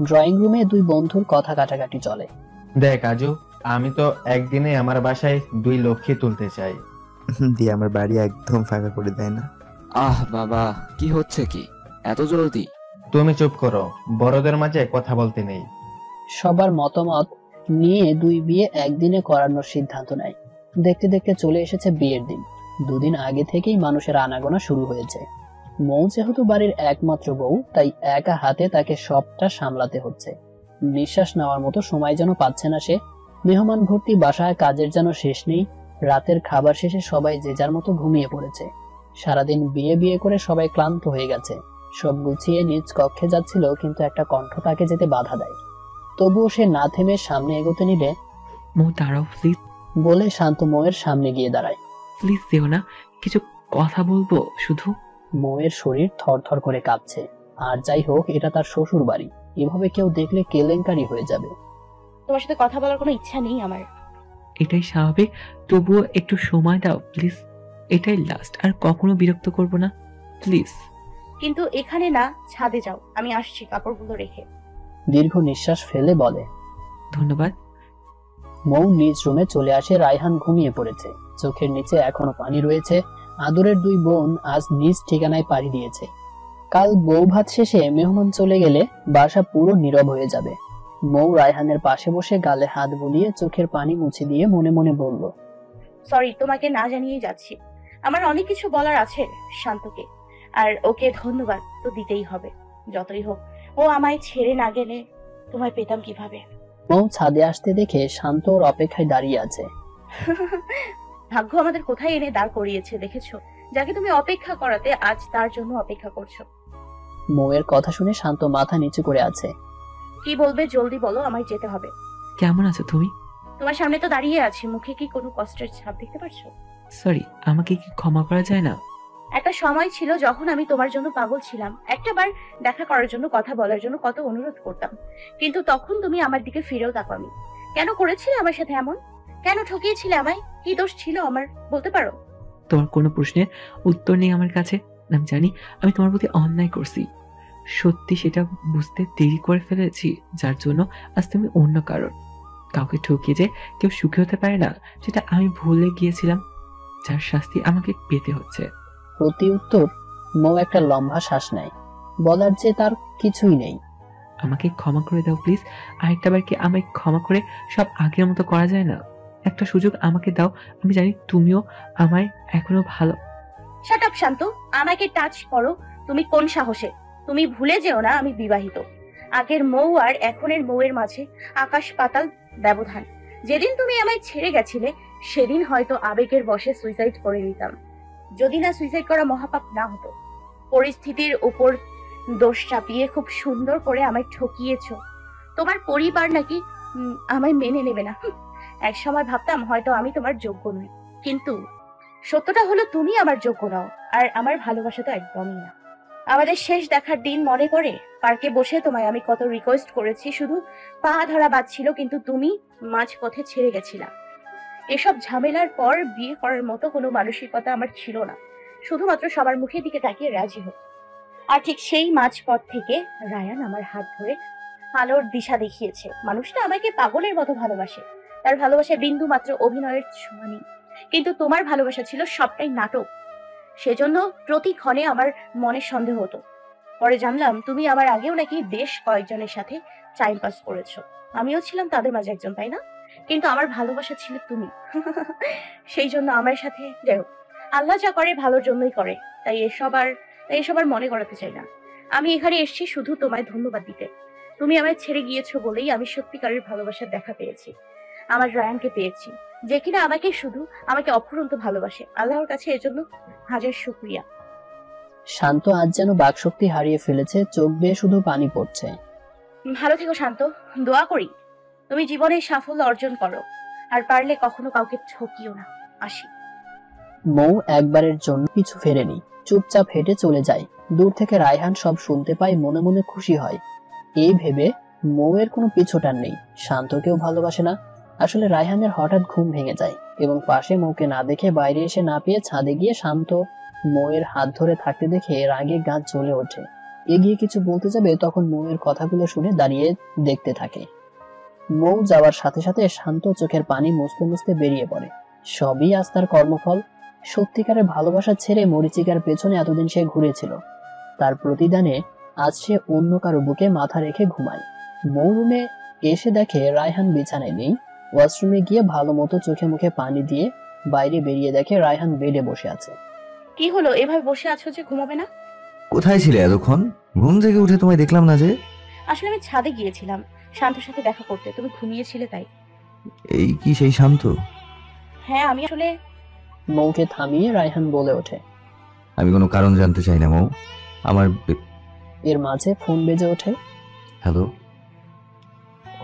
Speaker 3: ড্রয়িং রুমে দুই বন্ধুর কথা কাটাকাটি চলে।
Speaker 12: দেখ আজু, আমি তো একদিনে আমার বাসায় 2 লক্ষ্মী তুলতে চাই।
Speaker 11: দিয়ে আমার বাড়ি একদম ফাঁকা করে দেয় না।
Speaker 13: আহ বাবা, কি হচ্ছে কি এত জলদি?
Speaker 12: তুমি চুপ করো, বড়দের মাঝে কথা বলতে নেই।
Speaker 3: সবার মতামত নিয়ে দুই বিয়ে একদিনে করানোর সিদ্ধান্ত নেয়। দেখতে দেখতে চলে এসেছে বিয়ের দিন। 2 দিন আগে থেকেই মানুষের আনাগোনা শুরু হয়েছে। মৌ যেহেতু বাড়ির একমাত্র বউ, তাই একা হাতে তাকে সবটা সামলাতে হচ্ছে। নিঃশ্বাস নেওয়ার মতো সময় যেন পাচ্ছে না সে। মেহমান ভর্তি বাসায় কাজের যেন শেষ নেই। রাতের খাবার শেষে সবাই যে যার মতো ঘুমিয়ে পড়েছে। সারাদিন বিয়ে বিয়ে করে সবাই ক্লান্ত হয়ে গেছে। সব গুছিয়ে নিজ কক্ষে যাচ্ছিল, কিন্তু একটা কণ্ঠ তাকে যেতে বাধা দেয়। তবুও সে না থেমে সামনে এগোতে নিলে
Speaker 7: মৌ দাঁড়াও প্লিজ
Speaker 3: বলে শান্ত মৌয়ের সামনে গিয়ে দাঁড়ায়।
Speaker 7: প্লিজ যেও না, কিছু কথা বলবো শুধু।
Speaker 3: মৌয়ের শরীর থরথর করে কাঁপছে। আর যাই হোক, এটা তার শ্বশুর বাড়ি, এভাবে কেউ দেখলে কেলেঙ্কারি হয়ে যাবে।
Speaker 2: তোমার সাথে কথা বলার কোনো ইচ্ছা নেই আমার।
Speaker 7: এটাই স্বাভাবিক, তবুও একটু সময় দাও প্লিজ। এটাই লাস্ট, আর কখনো বিরক্ত করব না প্লিজ।
Speaker 2: কিন্তু এখানে না, ছাদে যাও, আমি আসছি কাপড়গুলো রেখে।
Speaker 3: দীর্ঘ নিঃশ্বাস ফেলে বলে
Speaker 7: ধন্যবাদ।
Speaker 3: মৌ নিজ রুমে চলে আসে। রায়হান ঘুমিয়ে পড়েছে, চোখের নিচে এখনো পানি রয়েছে। আদরের 2 বোন আজ নিজ ঠিকানায় পাড়ি দিয়েছে। কাল বউ ভাত শেষে মেহমান চলে গেলে বাসা পুরো নীরব হয়ে যাবে। মৌ রায়হানের পাশে বসে গালে হাত বুলিয়ে চোখের পানি মুছে দিয়ে মনে মনে বলল,
Speaker 2: সরি, তোমাকে না জানিয়ে যাচ্ছি। আমার অনেক কিছু বলার আছে শান্তকে, আর ওকে ধন্যবাদ তো দিতেই হবে। যতই হোক, ও আমায় ছেড়ে না গেলে তোমায় পেতাম কিভাবে।
Speaker 3: মৌ ছাদে আসতে দেখে শান্ত ওর অপেক্ষায় দাঁড়িয়ে আছে।
Speaker 2: ভাগ্য আমাদের কোথায় এনে দাঁড় করিয়েছে দেখেছো? যাকে তুমি অপেক্ষা করাতে আজ তার জন্য অপেক্ষা করছো।
Speaker 3: মৌয়ের কথা শুনে শান্ত মাথা নিচু করে আছে।
Speaker 2: কি বলবে জলদি বলো, আমায় যেতে হবে।
Speaker 7: কেমন আছো তুমি?
Speaker 2: তোমার সামনে তো দাঁড়িয়ে আছি, মুখে কি কোনো কষ্টের ছাপ দেখতে পারছো?
Speaker 7: সরি, আমাকে কি ক্ষমা করা যায় না?
Speaker 2: একটা সময় ছিল যখন আমি তোমার জন্য পাগল ছিলাম। একটাবার দেখা করার জন্য, কথা বলার জন্য কত অনুরোধ করতাম, কিন্তু তখন তুমি আমার দিকে ফিরেও তাকাওনি। কেন করেছিলে আমার সাথে এমন? কেন ঠকিয়েছিলে আমায়? কি দোষ ছিল আমার, বলতে পারো?
Speaker 7: তোমার কোনো প্রশ্নের উত্তর নেই আমার কাছে। আমি জানি আমি তোমার প্রতি অন্যায় করছি, সত্যি সেটা বুঝতে দেরি করে ফেলেছি, যার জন্য আজ তুমি অন্য কাউকে ঠকিয়ে যে কেউ সুখী হতে পারে না, সেটা আমি ভুলে গিয়েছিলাম, যার শাস্তি আমাকে পেতে হচ্ছে।
Speaker 3: প্রতি উত্তর মৌ একটা লম্বা শ্বাস নেয়। বলার যে তার কিছুই নেই।
Speaker 7: আমাকে ক্ষমা করে দাও প্লিজ। আরেকটাবার কি আমায় ক্ষমা করে সব আগের মতো করা যায় না? একটা সুযোগ আমাকে দাও। আমি জানি তুমিও আমায় এখনো ভালো।
Speaker 2: শাট আপ শান্ত, আমাকে টাচ করো তুমি কোন সাহসে? তুমি ভুলে যেও না আমি বিবাহিত। আগের মৌ আর এখনের মৌয়ের মাঝে আকাশ পাতাল ব্যবধান। যেদিন তুমি আমায় ছেড়ে গেছিলে, সেদিন হয়তো আবেগের বশে সুইসাইড করে নিতাম, যদি না সুইসাইড করা মহাপাপ না হতো। পরিস্থিতির উপর দোষ চাপিয়ে খুব সুন্দর করে আমায় ঠকিয়েছো। তোমার পরিবার নাকি আমায় মেনে নেবে না। এক সময় ভাবতাম হয়তো আমি তোমার যোগ্য নই, কিন্তু সত্যটা হলো তুমি আমার যোগ্য নও, আর আমার ভালোবাসা তো একদমই না। আমাদের শেষ দেখার দিন মনে পড়ে? পার্কে বসে তোমায় আমি কত রিকোয়েস্ট করেছি, শুধু পা ধরা বাজছিল, কিন্তু তুমি মাঝপথে ছেড়ে গেছিলা। এসব ঝামেলার পর বিয়ে করার মতো কোনো মানসিকতা আমার ছিল না, শুধুমাত্র সবার মুখের দিকে তাকিয়ে রাজি হোক। আর ঠিক সেই মাঝপথ থেকে রায়ান আমার হাত ধরে আলোর দিশা দেখিয়েছে। মানুষটা আমাকে পাগলের মতো ভালোবাসে, তার ভালোবাসায় বিন্দু মাত্র অভিনয়ের ছোঁয়া নেই, কিন্তু তোমার ভালোবাসা ছিল সবটাই নাটক। সেজন্য প্রতি ক্ষণে আমার মনে সন্দেহ হতো। পরে জানলাম তুমি আমার আগেও নাকি বেশ কয়েকজনের সাথে টাইম পাস করেছো। আমিও ছিলাম তাদের মাঝে একজন, তাই না? কিন্তু আমার ভালোবাসা ছিল তুমি। সেই জন্য আমার সাথে, যাই হোক, আল্লাহ যা করে ভালোর জন্যই করে, তাই এসব আর মনে করাতে চাই না। আমি এখানে এসেছি শুধু তোমায় ধন্যবাদ দিতে। তুমি আমায় ছেড়ে গিয়েছো বলেই আমি সত্যিকারের ভালোবাসার দেখা পেয়েছি। আমার রায়ানকে পেয়েছি, যে কিনা আমাকে অফুরন্ত ভালোবাসে। আল্লাহর কাছে এর জন্য হাজার শুকরিয়া।
Speaker 3: শান্ত আজ যেন বাকশক্তি হারিয়ে ফেলেছে, চোখ বেয়ে শুধু পানি পড়ছে।
Speaker 2: ভালো থেকো শান্ত, দোয়া করি তুমি জীবনে সাফল্য অর্জন করো। আর পারলে কখনো কাউকে ঠকিও না। আসি।
Speaker 3: মৌ একবারের জন্য পিছু ফেরেনি, চুপচাপ হেঁটে চলে যায়। দূর থেকে রায়হান সব শুনতে পায়, মনে মনে খুশি হয়। এই ভেবে মৌয়ের কোনো পিছুটান নেই, শান্তকেও ভালোবাসে না। আসলে রায়হানের হঠাৎ ঘুম ভেঙে যায় এবং পাশে মৌকে না দেখে বাইরে এসে না পেয়ে ছাদে গিয়ে শান্ত মৌয়ের হাত ধরে থাকতে দেখে রাগে গা জ্বলে ওঠে। এগিয়ে কিছু বলতে যাবে তখন মৌয়ের কথাগুলো শুনে দাঁড়িয়ে দেখতে থাকে। মৌ যাওয়ার সাথে সাথে শান্ত চোখের পানি মুছতে মুছতে বেরিয়ে পড়ে। সবই আজ তার কর্মফল। সত্যিকারের ভালোবাসা ছেড়ে মরিচিকার পেছনে এতদিন সে ঘুরেছিল, তার প্রতিদানে আজ সে অন্য কারো বুকে মাথা রেখে ঘুমায়। মৌ রুমে এসে দেখে রায়হান বিছানায় নেই। ওয়াশরুমে গিয়ে ভালো মতো চোখে মুখে পানি দিয়ে বাইরে বেরিয়ে দেখে রায়হান বেডে বসে আছে।
Speaker 2: কি হলো, এভাবে বসে আছো যে, ঘুমাবে না?
Speaker 1: কোথায় ছিলে এতক্ষণ? ঘুম থেকে উঠে তোমায় দেখলাম না যে।
Speaker 2: আসলে আমি ছাদে গিয়েছিলাম শান্তর সাথে দেখা করতে, তুমি ঘুমিয়েছিলে তাই।
Speaker 1: এই কি সেই শান্ত?
Speaker 2: হ্যাঁ, আমি আসলে।
Speaker 3: মৌকে থামিয়ে রায়হান বলে ওঠে,
Speaker 1: আমি কোনো কারণ জানতে চাই না মৌ, আমার।
Speaker 3: এর মাঝে ফোন বেজে ওঠে।
Speaker 1: হ্যালো।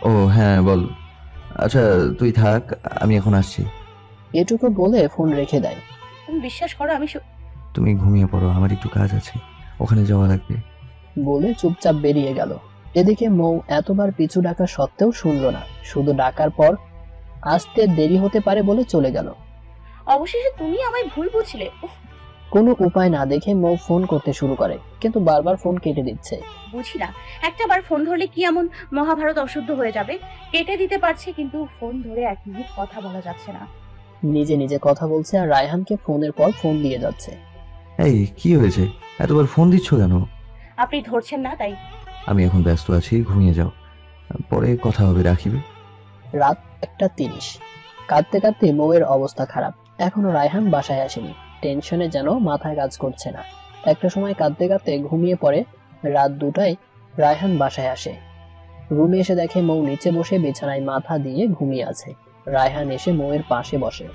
Speaker 1: ও হ্যাঁ বল। আচ্ছা তুই থাক, আমি এখন আসছি।
Speaker 3: এটুকু বলে ফোন রেখে দেয়।
Speaker 2: তুমি বিশ্বাস করো, আমি
Speaker 1: তুমি ঘুমিয়ে পড়ো, আমার একটু কাজ আছে, ওখানে যাওয়া লাগবে।
Speaker 3: বলে চুপচাপ বেরিয়ে গেল। এদিকে মৌ এতবার পিছু ডাকা সত্ত্বেও শুনল না, শুধু ডাকার পর আসতে দেরি হতে পারে বলে চলে গেল।
Speaker 2: অবশেষে তুমি আমায় ভুল বুঝলে।
Speaker 3: কোনো উপায় না দেখে মৌ ফোন করতে শুরু করে, কিন্তু বারবার ফোন কেটে দিচ্ছে।
Speaker 2: বুঝি না, একটা বার ফোন ধরলে কি এমন মহাভারত অশুদ্ধ হয়ে যাবে? কেটে দিতে পারছে, কিন্তু ফোন ধরে 1 মিনিট কথা বলা যাচ্ছে না।
Speaker 3: নিজে নিজে কথা বলছে আর রায়হানকে ফোনের পর ফোন দিয়ে যাচ্ছে।
Speaker 1: এই কি হয়েছে, এতবার ফোন দিচ্ছ কেন?
Speaker 2: আপনি ধরছেন না তাই।
Speaker 1: আমি এখন ব্যস্ত আছি, ঘুমিয়ে যাও, পরে কথা হবে, রাখিবে।
Speaker 3: রাত 1:30। কাঁদতে কাঁদতে মৌয়ের অবস্থা খারাপ। এখনো রায়হান বাসায় আসেনি, টেনশনে যেন মাথায় কাজ করছে না। একটা সময় কাঁদতে কাঁদতে ঘুমিয়ে পড়ে। রাত 2টায় রায়হান বাসায় আসে। রুমে এসে দেখে মৌ নিচে বসে বিছানায় মাথা দিয়ে ঘুমিয়ে আছে। রায়হান এসে মৌয়ের পাশে বসে।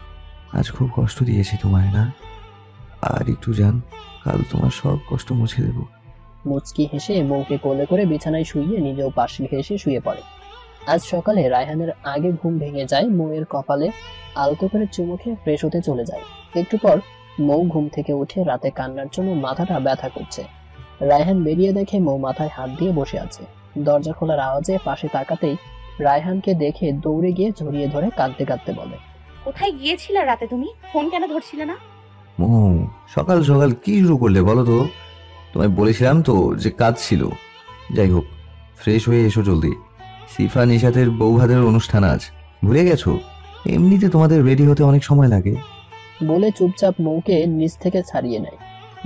Speaker 1: আজ খুব কষ্ট দিয়েছি তোমায় না? আর একটু জান, কাল তোমার সব কষ্ট মুছে দেব।
Speaker 3: মুচকি হেসে মৌকে কোলে করে বিছানায় শুইয়ে নিজেও পাশে ঘেঁষে শুয়ে পড়ে। আজ সকালে রায়হানের আগে ঘুম ভেঙে যায়। মৌয়ের কপালে আলতো করে চুমু খেয়ে ফ্রেশ হতে চলে যায়। একটু পর মৌ ঘুম থেকে উঠে রাতে কান্নার জন্য মাথাটা ব্যথা করছে। রায়হান বেরিয়ে দেখে মৌ মাথায় হাত দিয়ে বসে আছে। দরজা খোলার আওয়াজে পাশে তাকাতেই রায়হানকে দেখে দৌড়ে গিয়ে জড়িয়ে ধরে কাঁদতে কাঁদতে বলে,
Speaker 2: কোথায় গিয়েছিলে রাতে? তুমি ফোন কেন ধরছিলে না?
Speaker 1: মৌ, সকাল সকাল কি শুরু করলে বলো তো? তোমায় বলেছিলাম তো যে কাজ ছিল। যাই হোক, ফ্রেশ হয়ে এসো জলদি। সিফা নিশাতের বৌভাতের অনুষ্ঠান আজ, ভুলে গেছো? এমনিতে তোমাদের রেডি হতে অনেক সময় লাগে।
Speaker 3: বলে চুপচাপ মৌকে নিচ থেকে ছাড়িয়ে নেয়।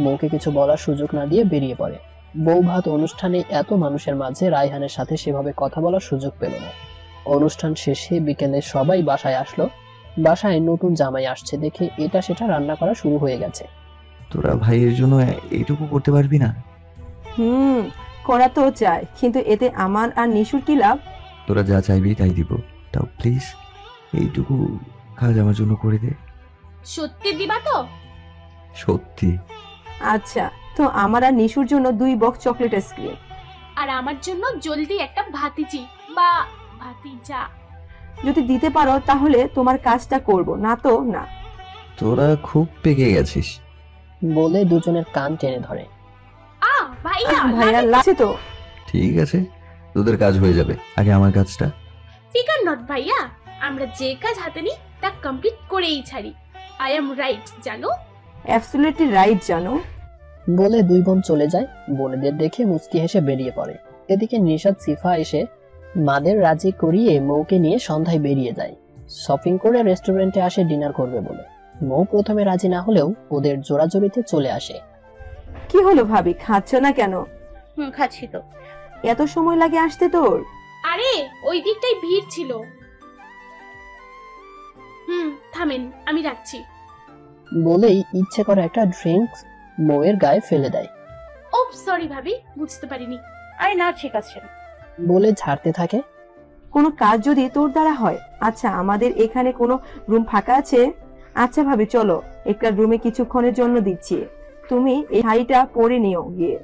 Speaker 3: মৌকে কিছু বলার সুযোগ না দিয়ে বেরিয়ে পড়ে। বৌভাত অনুষ্ঠানে এত মানুষের মাঝে রায়হানের সাথে সেভাবে কথা বলার সুযোগ পেল না। অনুষ্ঠান শেষে বিকেলে সবাই বাসায় আসলো। বাসায় নতুন জামাই আসছে দেখে এটা সেটা রান্না করা শুরু হয়ে গেছে।
Speaker 1: তোরা ভাইয়ের জন্য এইটুকু করতে পারবি না?
Speaker 6: করা তো চাই, কিন্তু এতে আমার আর নিশুর কি লাভ?
Speaker 1: তোরা যা চাইবি তাই দিব, তাও প্লিজ এইটুকু কাজ আমার জন্য করে দে।
Speaker 4: সত্যি দিবা তো?
Speaker 1: সত্যি।
Speaker 6: আচ্ছা, তো আমার আর নিশুর জন্য 2 বক্স চকলেট আইসক্রিম।
Speaker 4: আর আমার জন্য জলদি একটা ভাতিজি বা ভাতিজা।
Speaker 6: যদি দিতে পারো তাহলে তোমার কাজটা করব, না তো না।
Speaker 1: তোরা খুব পেকে গেছিস।
Speaker 3: বলে দুজনের কান টেনে ধরে।
Speaker 6: ভাইয়া লাগছে তো?
Speaker 1: ঠিক আছে, তোদের কাজ হয়ে যাবে, আগে আমার কাজটা।
Speaker 4: ফিকার নট ভাইয়া, আমরা যে কাজ হাতে নিই তা কমপ্লিট করেই ছাড়ি। আই এম রাইট জানো?
Speaker 6: অ্যাবসলিউটলি রাইট জানো।
Speaker 3: বলে 2 বোন চলে যায়। বোনেদের দেখে মুচকি হেসে বেরিয়ে পড়ে। এদিকে নিশাত সিফা এসে মাদের রাজি করিয়ে মৌকে নিয়ে সন্ধ্যায় বেরিয়ে যায়। শপিং করে রেস্টুরেন্টে আসে ডিনার করবে বলে। মৌ প্রথমে রাজি না হলেও ওদের জোরাজোরিতে চলে আসে।
Speaker 6: কি হলো ভাবি, খাচ্ছ না কেন?
Speaker 2: খাচ্ছি তো।
Speaker 6: এত সময় লাগে আসতে তোর?
Speaker 4: আরে ওই দিকটাই ভিড় ছিল। থামেন, আমি রাখছি।
Speaker 3: বলেই ইচ্ছে করে একটা ড্রিঙ্কস মৌয়ের গায়ে ফেলে দেয়।
Speaker 4: ও সরি ভাবি, বুঝতে পারিনি।
Speaker 2: আরে না, ঠিক আছে।
Speaker 3: বলে ঝাড়তে থাকে।
Speaker 6: কোনো কাজ যদি তোর দ্বারা হয়। আচ্ছা, আমাদের এখানে কোনো রুম ফাঁকা আছে? আচ্ছা ভাবি, চলো একটা রুমে কিছুক্ষণের জন্য দিচ্ছি, তুমি এই শাড়িটা পরে নিও গিয়ে।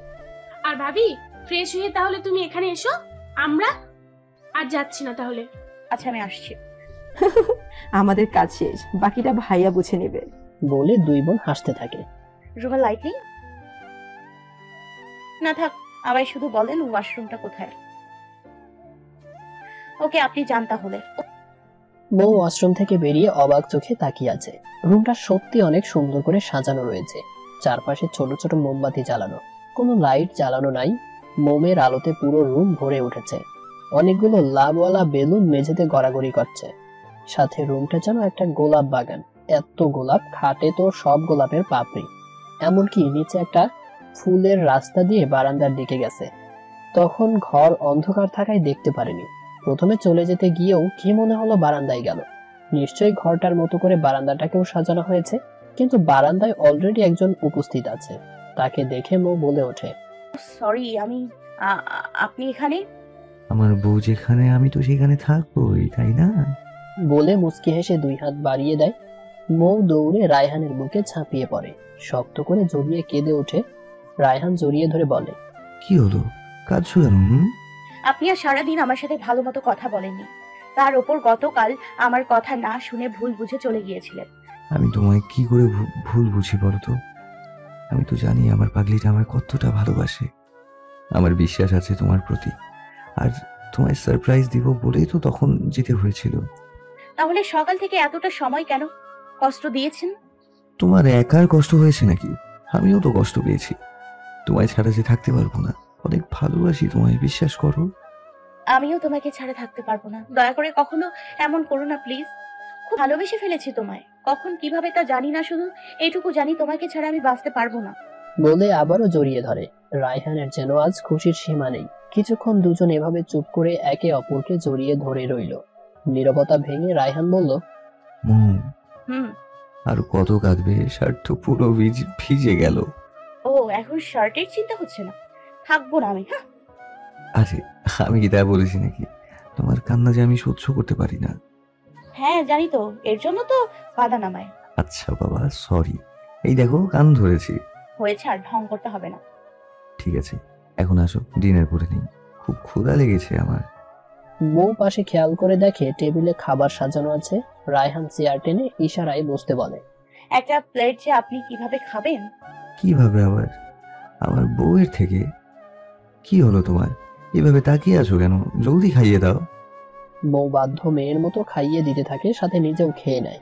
Speaker 4: আর ভাবি, ফ্রেশ হয়ে তাহলে তুমি এখানে এসো, আমরা আর যাচ্ছি না তাহলে।
Speaker 2: আচ্ছা, আমি আসছি।
Speaker 6: আমাদের কাজ শেষ, বাকিটা ভাইয়া বুঝে নেবে।
Speaker 3: বলে দুই বোন হাসতে থাকে।
Speaker 2: রুমে লাইট নেই? না থাক, আমায় শুধু বলেন ওয়াশরুমটা কোথায়। ওকে, আপনি যান তাহলে।
Speaker 3: মৌ ওয়াশরুম থেকে বেরিয়ে অবাক চোখে তাকিয়ে আছে। রুমটা সত্যি অনেক সুন্দর করে সাজানো রয়েছে। চারপাশে ছোট ছোট মোমবাতি জ্বালানো, কোনো লাইট জ্বালানো নাই। মোমের আলোতে পুরো রুম ভরে উঠেছে। অনেকগুলো লাভওয়ালা বেলুন মেঝেতে গড়াগড়ি করছে। সাথে রুমটা যেন একটা গোলাপ বাগান। এত গোলাপ, খাটে তো সব গোলাপের পাপড়ি। এমনকি নিচে একটা ফুলের রাস্তা দিয়ে বারান্দার দিকে গেছে। তখন ঘর অন্ধকার থাকায় দেখতে পারেনি। প্রথমে চলে যেতে গিয়েও কি মনে হলো বারান্দায় গেল। নিশ্চয়ই ঘরটার মতো করে বারান্দাটাকেও সাজানো হয়েছে, কিন্তু বারান্দায় অলরেডি একজন উপস্থিত আছে। তাকে দেখে মৌ বলে ওঠে,
Speaker 2: সরি, আপনি এখানে?
Speaker 1: আমার বউ যেখানে আমি তো সেখানে থাকবোই, তাই না?
Speaker 3: বলে মুচকি হেসে দুই হাত বাড়িয়ে দেয়। মৌ দৌড়ে রায়হানের বুকে ঝাঁপিয়ে পড়ে, শক্ত করে জড়িয়ে কেঁদে ওঠে। রায়হান জড়িয়ে ধরে বলে,
Speaker 1: কি হলো, কাঁদছো কেন?
Speaker 2: আপনি আর সারাদিন আমার সাথে ভালো মতো কথা বলেননি, তার উপর গতকাল আমার কথা না শুনে ভুল বুঝে চলে গিয়েছিলেন।
Speaker 1: আমি তোমায় কি করে ভুল বুঝি বলো তো? আমি তো জানি আমার পাগলিটা আমায় কতটা ভালোবাসে। আমার বিশ্বাস আছে তোমার প্রতি, আর তোমায় সারপ্রাইজ দিব বলেই তো তখন যেতে হয়েছিল।
Speaker 2: তাহলে সকাল থেকে এতটা সময় কেন কষ্ট দিয়েছেন?
Speaker 1: তোমার একার কষ্ট হয়েছে নাকি? আমিও তো কষ্ট পেয়েছি। তোমায় ছাড়া যে থাকতে পারবো না, অনেক ভালোবাসি তোমায়, বিশ্বাস করো।
Speaker 2: আমিও তোমাকে ছাড়া থাকতে পারবো না, দয়া করে কখনো এমন করো না প্লিজ। খুব ভালোবেসে ফেলেছি তোমায়, কখন কিভাবে তা জানি না, শুধু এইটুকু জানি তোমাকে ছাড়া আমি বাঁচতে পারবো না।
Speaker 3: বলে আবারও জড়িয়ে ধরে। রায়হানের যেন আজ খুশির সীমা নেই। কিছুক্ষণ দুজন এভাবে চুপ করে একে অপরকে জড়িয়ে ধরে রইল। নীরবতা ভেঙে রায়হান বলল,
Speaker 1: আর কত কাঁদবে? শার্ট তো পুরো ভিজে গেল।
Speaker 2: ও, এখন শার্টের চিন্তা হচ্ছে না? থাকবো না আমি।
Speaker 1: আরে আমি কি তা বলেছি নাকি? তোমার কান্না যে আমি সহ্য করতে পারি না।
Speaker 2: হ্যাঁ জানি তো, এর জন্য তো বাধা নামায়।
Speaker 1: আচ্ছা বাবা, সরি। এই দেখো কান ধরেছি।
Speaker 2: হয়েছে, আর ঢং করতে হবে না।
Speaker 1: ঠিক আছে, এখন আসো ডিনার করে নিই, খুব ক্ষুধা লেগেছে আমার।
Speaker 3: মৌ পাশে খেয়াল করে দেখে টেবিলে খাবার সাজানো আছে। রায়হান চেয়ার টেনে ইশারায় বসতে বলে।
Speaker 2: একটা প্লেট যে আপনি কিভাবে খাবেন?
Speaker 1: কিভাবে আবার? আমার বউয়ের থেকে? কি হলো তোমার, এভাবে তাকিয়ে আছো কেন? জলদি খাইয়ে দাও।
Speaker 3: মৌ বাধ্য মেয়ের মতো খাইয়ে দিতে থাকে, সাথে নিজেও খেয়ে নেয়।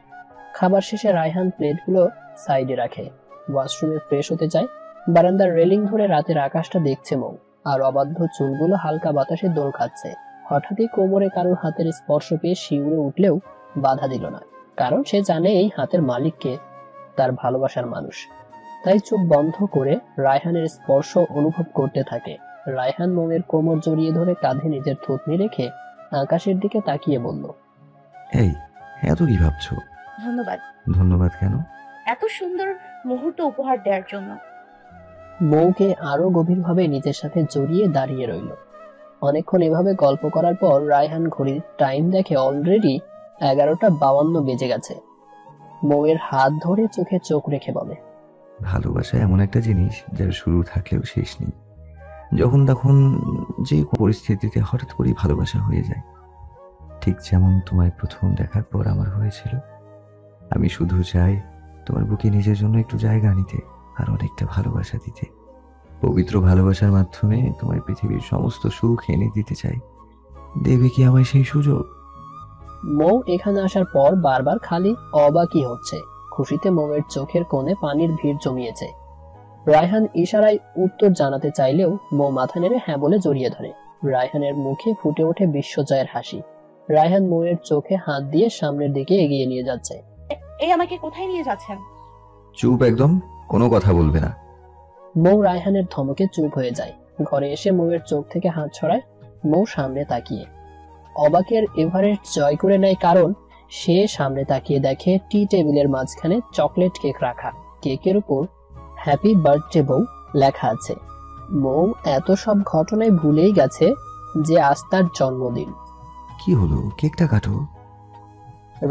Speaker 3: খাবার শেষে রায়হান প্লেটগুলো সাইডে রাখে, ওয়াশরুমে ফ্রেশ হতে যায়। বারান্দার রেলিং ধরে রাতের আকাশটা দেখছে মৌ, আর অবাধ্য চুলগুলো হালকা বাতাসে দোল খাচ্ছে। হঠাৎই কোমরে কারোর হাতের স্পর্শ পেয়ে শিউরে উঠলেও বাধা দিল না, কারণ সে জানে এই হাতের মালিককে, তার ভালোবাসার মানুষ। তাই চোখ বন্ধ করে রায়হানের স্পর্শ অনুভব করতে থাকে। রায়হান মৌয়ের কোমর জড়িয়ে ধরে কাঁধে নিজের থুতনি রেখে আকাশের দিকে তাকিয়ে বলল,
Speaker 1: এই এত কি ভাবছো?
Speaker 2: ধন্যবাদ।
Speaker 1: ধন্যবাদ কেন?
Speaker 2: এত সুন্দর মুহূর্ত উপহার দেওয়ার জন্য।
Speaker 3: মৌকে আরো গভীরভাবে নিজের সাথে জড়িয়ে দাঁড়িয়ে রইল। অনেকক্ষণ এভাবে গল্প করার পর রায়হান ঘড়ির টাইম দেখে অলরেডি 11:52 বেজে গেছে। মৌয়ের হাত ধরে চোখে চোখ রেখে বলে,
Speaker 1: ভালোবাসা এমন একটা জিনিস যার শুরু থাকলেও শেষ নেই। যখন তখন যে পরিস্থিতিতে হঠাৎ করেই ভালোবাসা হয়ে যায়, ঠিক যেমন তোমায় প্রথম দেখার পর আমার হয়েছিল। আমি শুধু চাই তোমার বুকে নিজের জন্য একটু জায়গা নিতে, আর অনেকটা ভালোবাসা দিতে। পবিত্র ভালোবাসার মাধ্যমে তোমার পৃথিবীর সমস্ত সুখ এনে দিতে চাই। দেবে কি আমায় সেই সুযোগ?
Speaker 3: মৌ এখানে আসার পর বারবার খালি অবাকই হচ্ছে। খুশিতে মৌয়ের চোখের কোণে পানির ভিড় জমিয়েছে। রায়হান ইশারায় উত্তর জানাতে চাইলেও মৌ মাথা নেড়ে হ্যাঁ বলে জড়িয়ে ধরে। রায়হানের মুখে ফুটে ওঠে বিশ্বজয়ের হাসি। রায়হান মৌয়ের চোখে হাত দিয়ে সামনের দিকে এগিয়ে নিয়ে যাচ্ছে।
Speaker 2: এই আমাকে কোথায় নিয়ে যাচ্ছেন?
Speaker 1: চুপ একদম, কোনো কথা বলবে না।
Speaker 3: মৌ রায়হানের ধমকে চুপ হয়ে যায়। ঘরে এসে মৌয়ের চোখ থেকে হাত ছড়ায়। মৌ সামনে তাকিয়ে অবাকের এভারেস্ট জয় করে নেয়, কারণ সে সামনে তাকিয়ে দেখে টি টেবিলের মাঝখানে চকলেট কেক রাখা। কেকের উপর হ্যাপি বার্থডে বউ লেখা আছে। মৌ এত সব ঘটনায় ভুলেই গেছে যে আজ তার জন্মদিন।
Speaker 1: কি হলো, কেকটা কাটো।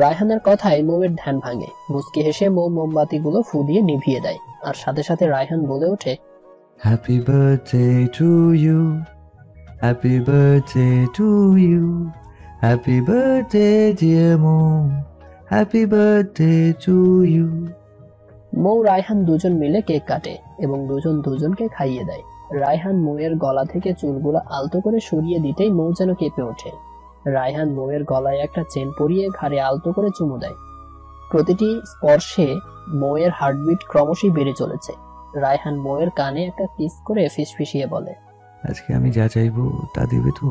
Speaker 3: রায়হানের কথায় মৌয়ের ধ্যান ভাঙে। মুচকি হেসে মৌ মোমবাতিগুলো ফু দিয়ে নিভিয়ে দেয়, আর সাথে সাথে রায়হান বলে ওঠে,
Speaker 1: happy birthday to you, happy birthday to you, happy birthday dear mom, happy birthday to you.
Speaker 3: Mou Raihan দুজন মিলে কেক কাটে এবং দুজন দুজনকে খাইয়ে দেয়। রায়হান মৌয়ের গলা থেকে চুলগুলো আলতো করে সরিয়ে দিতেই মৌ যেন কেঁপে ওঠে। রায়হান মৌয়ের গলায় একটা চেন পরিয়ে ঘাড়ে আলতো করে চুমু দেয়। প্রতিটি স্পর্শে মৌয়ের হার্টবিট ক্রমশই বেড়ে চলেছে। রায়হান মৌয়ের কানে একটা কিস করে ফিসফিসিয়ে বলে,
Speaker 1: আজকে আমি যা চাইবো তা দেবে তো?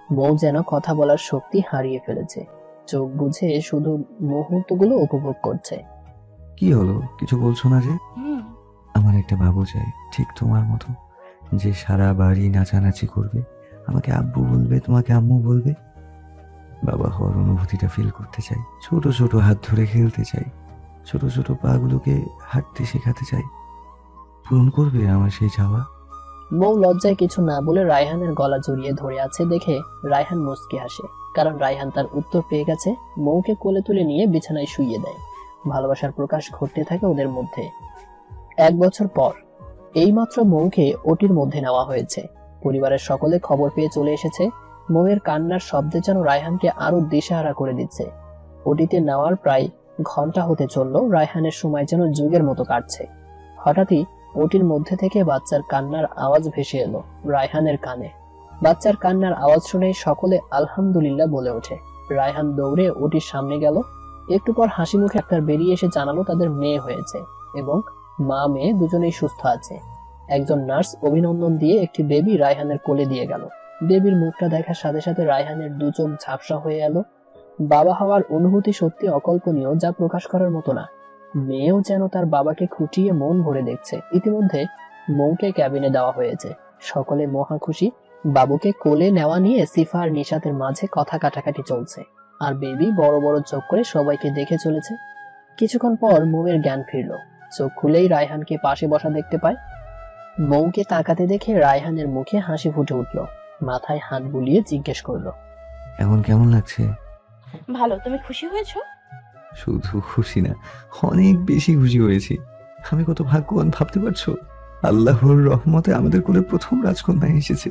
Speaker 3: মৌ যেন কথা বলার শক্তি হারিয়ে ফেলেছে, চোখ বুঝে শুধু মুহূর্তগুলো উপভোগ করছে।
Speaker 1: কি হলো, কিছু বলছো না যে? আমার একটা বাবু চাই, ঠিক তোমার মতো, যে সারা বাড়ি নাচানাচি করবে, আমাকে আব্বু বলবে, তোমাকে আম্মু বলবে। বাবা হওয়ার অনুভূতিটা ফিল করতে চাই, ছোট ছোট হাত ধরে খেলতে চাই, ছোট ছোট পাগুলোকে হাঁটতে শেখাতে চাই। পূরণ করবে আমার সেই চাওয়া?
Speaker 3: মৌ লজ্জায় কিছু না বলে রায়হানের গলা জড়িয়ে ধরে আছে দেখে রায়হান মুচকি হাসে, কারণ রায়হান তার উত্তর পেয়ে গেছে। মৌকে কোলে তুলে নিয়ে বিছানায় শুইয়ে দেয়। ভালোবাসার প্রকাশ ঘটতে থাকে ওদের মধ্যে। 1 বছর পর এইমাত্র মৌকে ওটির মধ্যে নেওয়া হয়েছে। পরিবারের সকলে খবর পেয়ে চলে এসেছে। মৌয়ের কান্নার শব্দে যেন রায়হানকে আরো দিশাহারা করে দিচ্ছে। ওটিতে নেওয়ার প্রায় ঘন্টা হতে চলল, রায়হানের সময় যেন যুগের মতো কাটছে। হঠাৎই ওটির মধ্যে থেকে বাচ্চার কান্নার আওয়াজ ভেসে এলো রায়হানের কানে। বাচ্চার কান্নার আওয়াজ শুনে সকলে আলহামদুলিল্লাহ বলে ওঠে। রায়হান দৌড়ে ওটির সামনে গেল। একটু পর হাসি মুখে ডাক্তার বেরিয়ে এসে জানালো তাদের মেয়ে হয়েছে এবং মা মেয়ে দুজনেই সুস্থ আছে। একজন নার্স অভিনন্দন দিয়ে একটি বেবি রায়হানের কোলে দিয়ে গেল। বেবির মুখটা দেখার সাথে সাথে রায়হানের দু চোখ ঝাপসা হয়ে এলো। বাবা হওয়ার অনুভূতি সত্যি অকল্পনীয়, যা প্রকাশ করার মতো না। মেয়েও যেন তার বাবাকে খুঁটিয়ে মন ভরে দেখছে। ইতিমধ্যে মৌকে ক্যাবিনে দেওয়া হয়েছে। সকলে মহা খুশি। বাবুকে কোলে নেওয়া নিয়ে সিফা আর নিশাতের মাঝে কথা কাটাকাটি চলছে, আর বেবি বড় বড় চোখ করে সবাইকে দেখে চলেছে। কিছুক্ষণ পর মৌয়ের জ্ঞান ফিরল। চোখ খুলেই রায়হানকে পাশে বসা দেখতে পায়। মৌকে তাকাতে দেখে রায়হানের মুখে হাসি ফুটে উঠল। মাথায় হাত বুলিয়ে জিজ্ঞেস করলো,
Speaker 1: এখন কেমন লাগছে?
Speaker 2: ভালো, তুমি খুশি হয়েছো?
Speaker 1: শুধু খুশি না, অনেক বেশি খুশি হয়েছি। আমি কত ভাগ্যবান ভাবতে পারছো? আল্লাহর রহমতে আমাদের কোলে প্রথম রাজকন্যা এসেছে।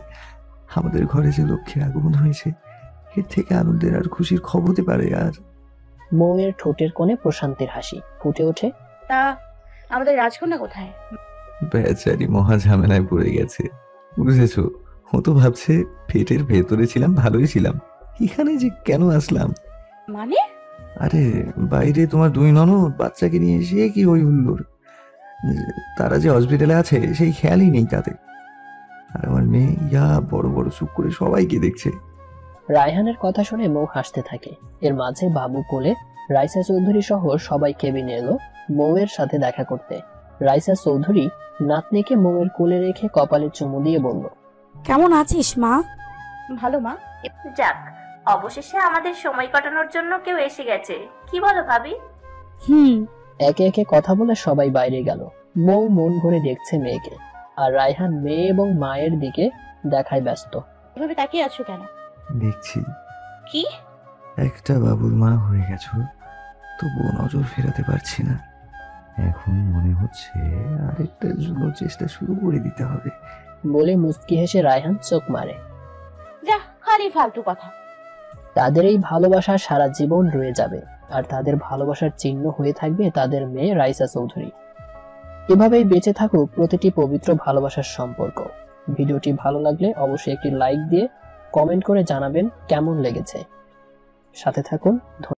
Speaker 1: আমাদের ঘরে যে লক্ষ্মীর আগমন হয়েছে, এর থেকে আনন্দের আর খুশির খবর হতে পারে? আর
Speaker 3: মৌয়ের ঠোঁটের কোণে প্রশান্তির হাসি ফুটে ওঠে।
Speaker 2: তা আমাদের রাজকন্যা কোথায়?
Speaker 1: বেচারি মহা ঝামেলায় পড়ে গেছে, বুঝেছো? ও তো ভাবছে পেটের ভেতরে ছিলাম, ভালোই ছিলাম, এখানে যে কেন আসলাম।
Speaker 2: মানে?
Speaker 1: আরে বাইরে তোমার 2 ননদ বাচ্চাকে নিয়ে এসে কি হই হুল্লোড়। তারা যে হসপিটালে আছে সেই খেয়ালই নেই তাদের। আর আমার মেয়ে ইয়া বড় বড় চুপ করে সবাইকে দেখছে।
Speaker 3: রায়হানের কথা শুনে মৌ হাসতে থাকে। এর মাঝে বাবু কোলে রাইসা চৌধুরী সহ সবাই কেবিনে এলো মৌয়ের সাথে দেখা করতে। রাইসা চৌধুরী নাতনিকে মৌয়ের কোলে রেখে কপালে চুমু দিয়ে বলল,
Speaker 5: কেমন আছিস মা?
Speaker 2: ভালো মা।
Speaker 8: যাক, অবশেষে আমাদের সময় কাটানোর জন্য কেউ এসে গেছে, কি বলো ভাবি?
Speaker 3: একে একে কথা বলে সবাই বাইরে গেল। মৌ মন ভরে দেখছে মেয়েকে, আর রায়হান মেয়ে এবং মায়ের দিকে দেখায় ব্যস্ত।
Speaker 2: এভাবে তাকিয়ে আছো কেন?
Speaker 1: দেখছি
Speaker 2: কি
Speaker 1: একটা বাবুর মা হয়ে গেছো, তবুও নজর ফেরাতে পারছি না। এখন মনে হচ্ছে আরেকটার জন্য চেষ্টা শুরু করে দিতে হবে
Speaker 3: বলে মুচকি হেসে রায়হান চোখ মারে।
Speaker 2: যা, খালি ফালতু কথা।
Speaker 3: তাদের এই ভালোবাসা সারা জীবন রয়ে যাবে, আর তাদের ভালোবাসার চিহ্ন হয়ে থাকবে তাদের মেয়ে রাইসা চৌধুরী। এভাবেই বেঁচে থাকুক প্রতিটি পবিত্র ভালোবাসার সম্পর্ক। ভিডিওটি ভালো লাগলে অবশ্যই একটি লাইক দিয়ে কমেন্ট করে জানাবেন কেমন লেগেছে। সাথে থাকুন। ধন্যবাদ।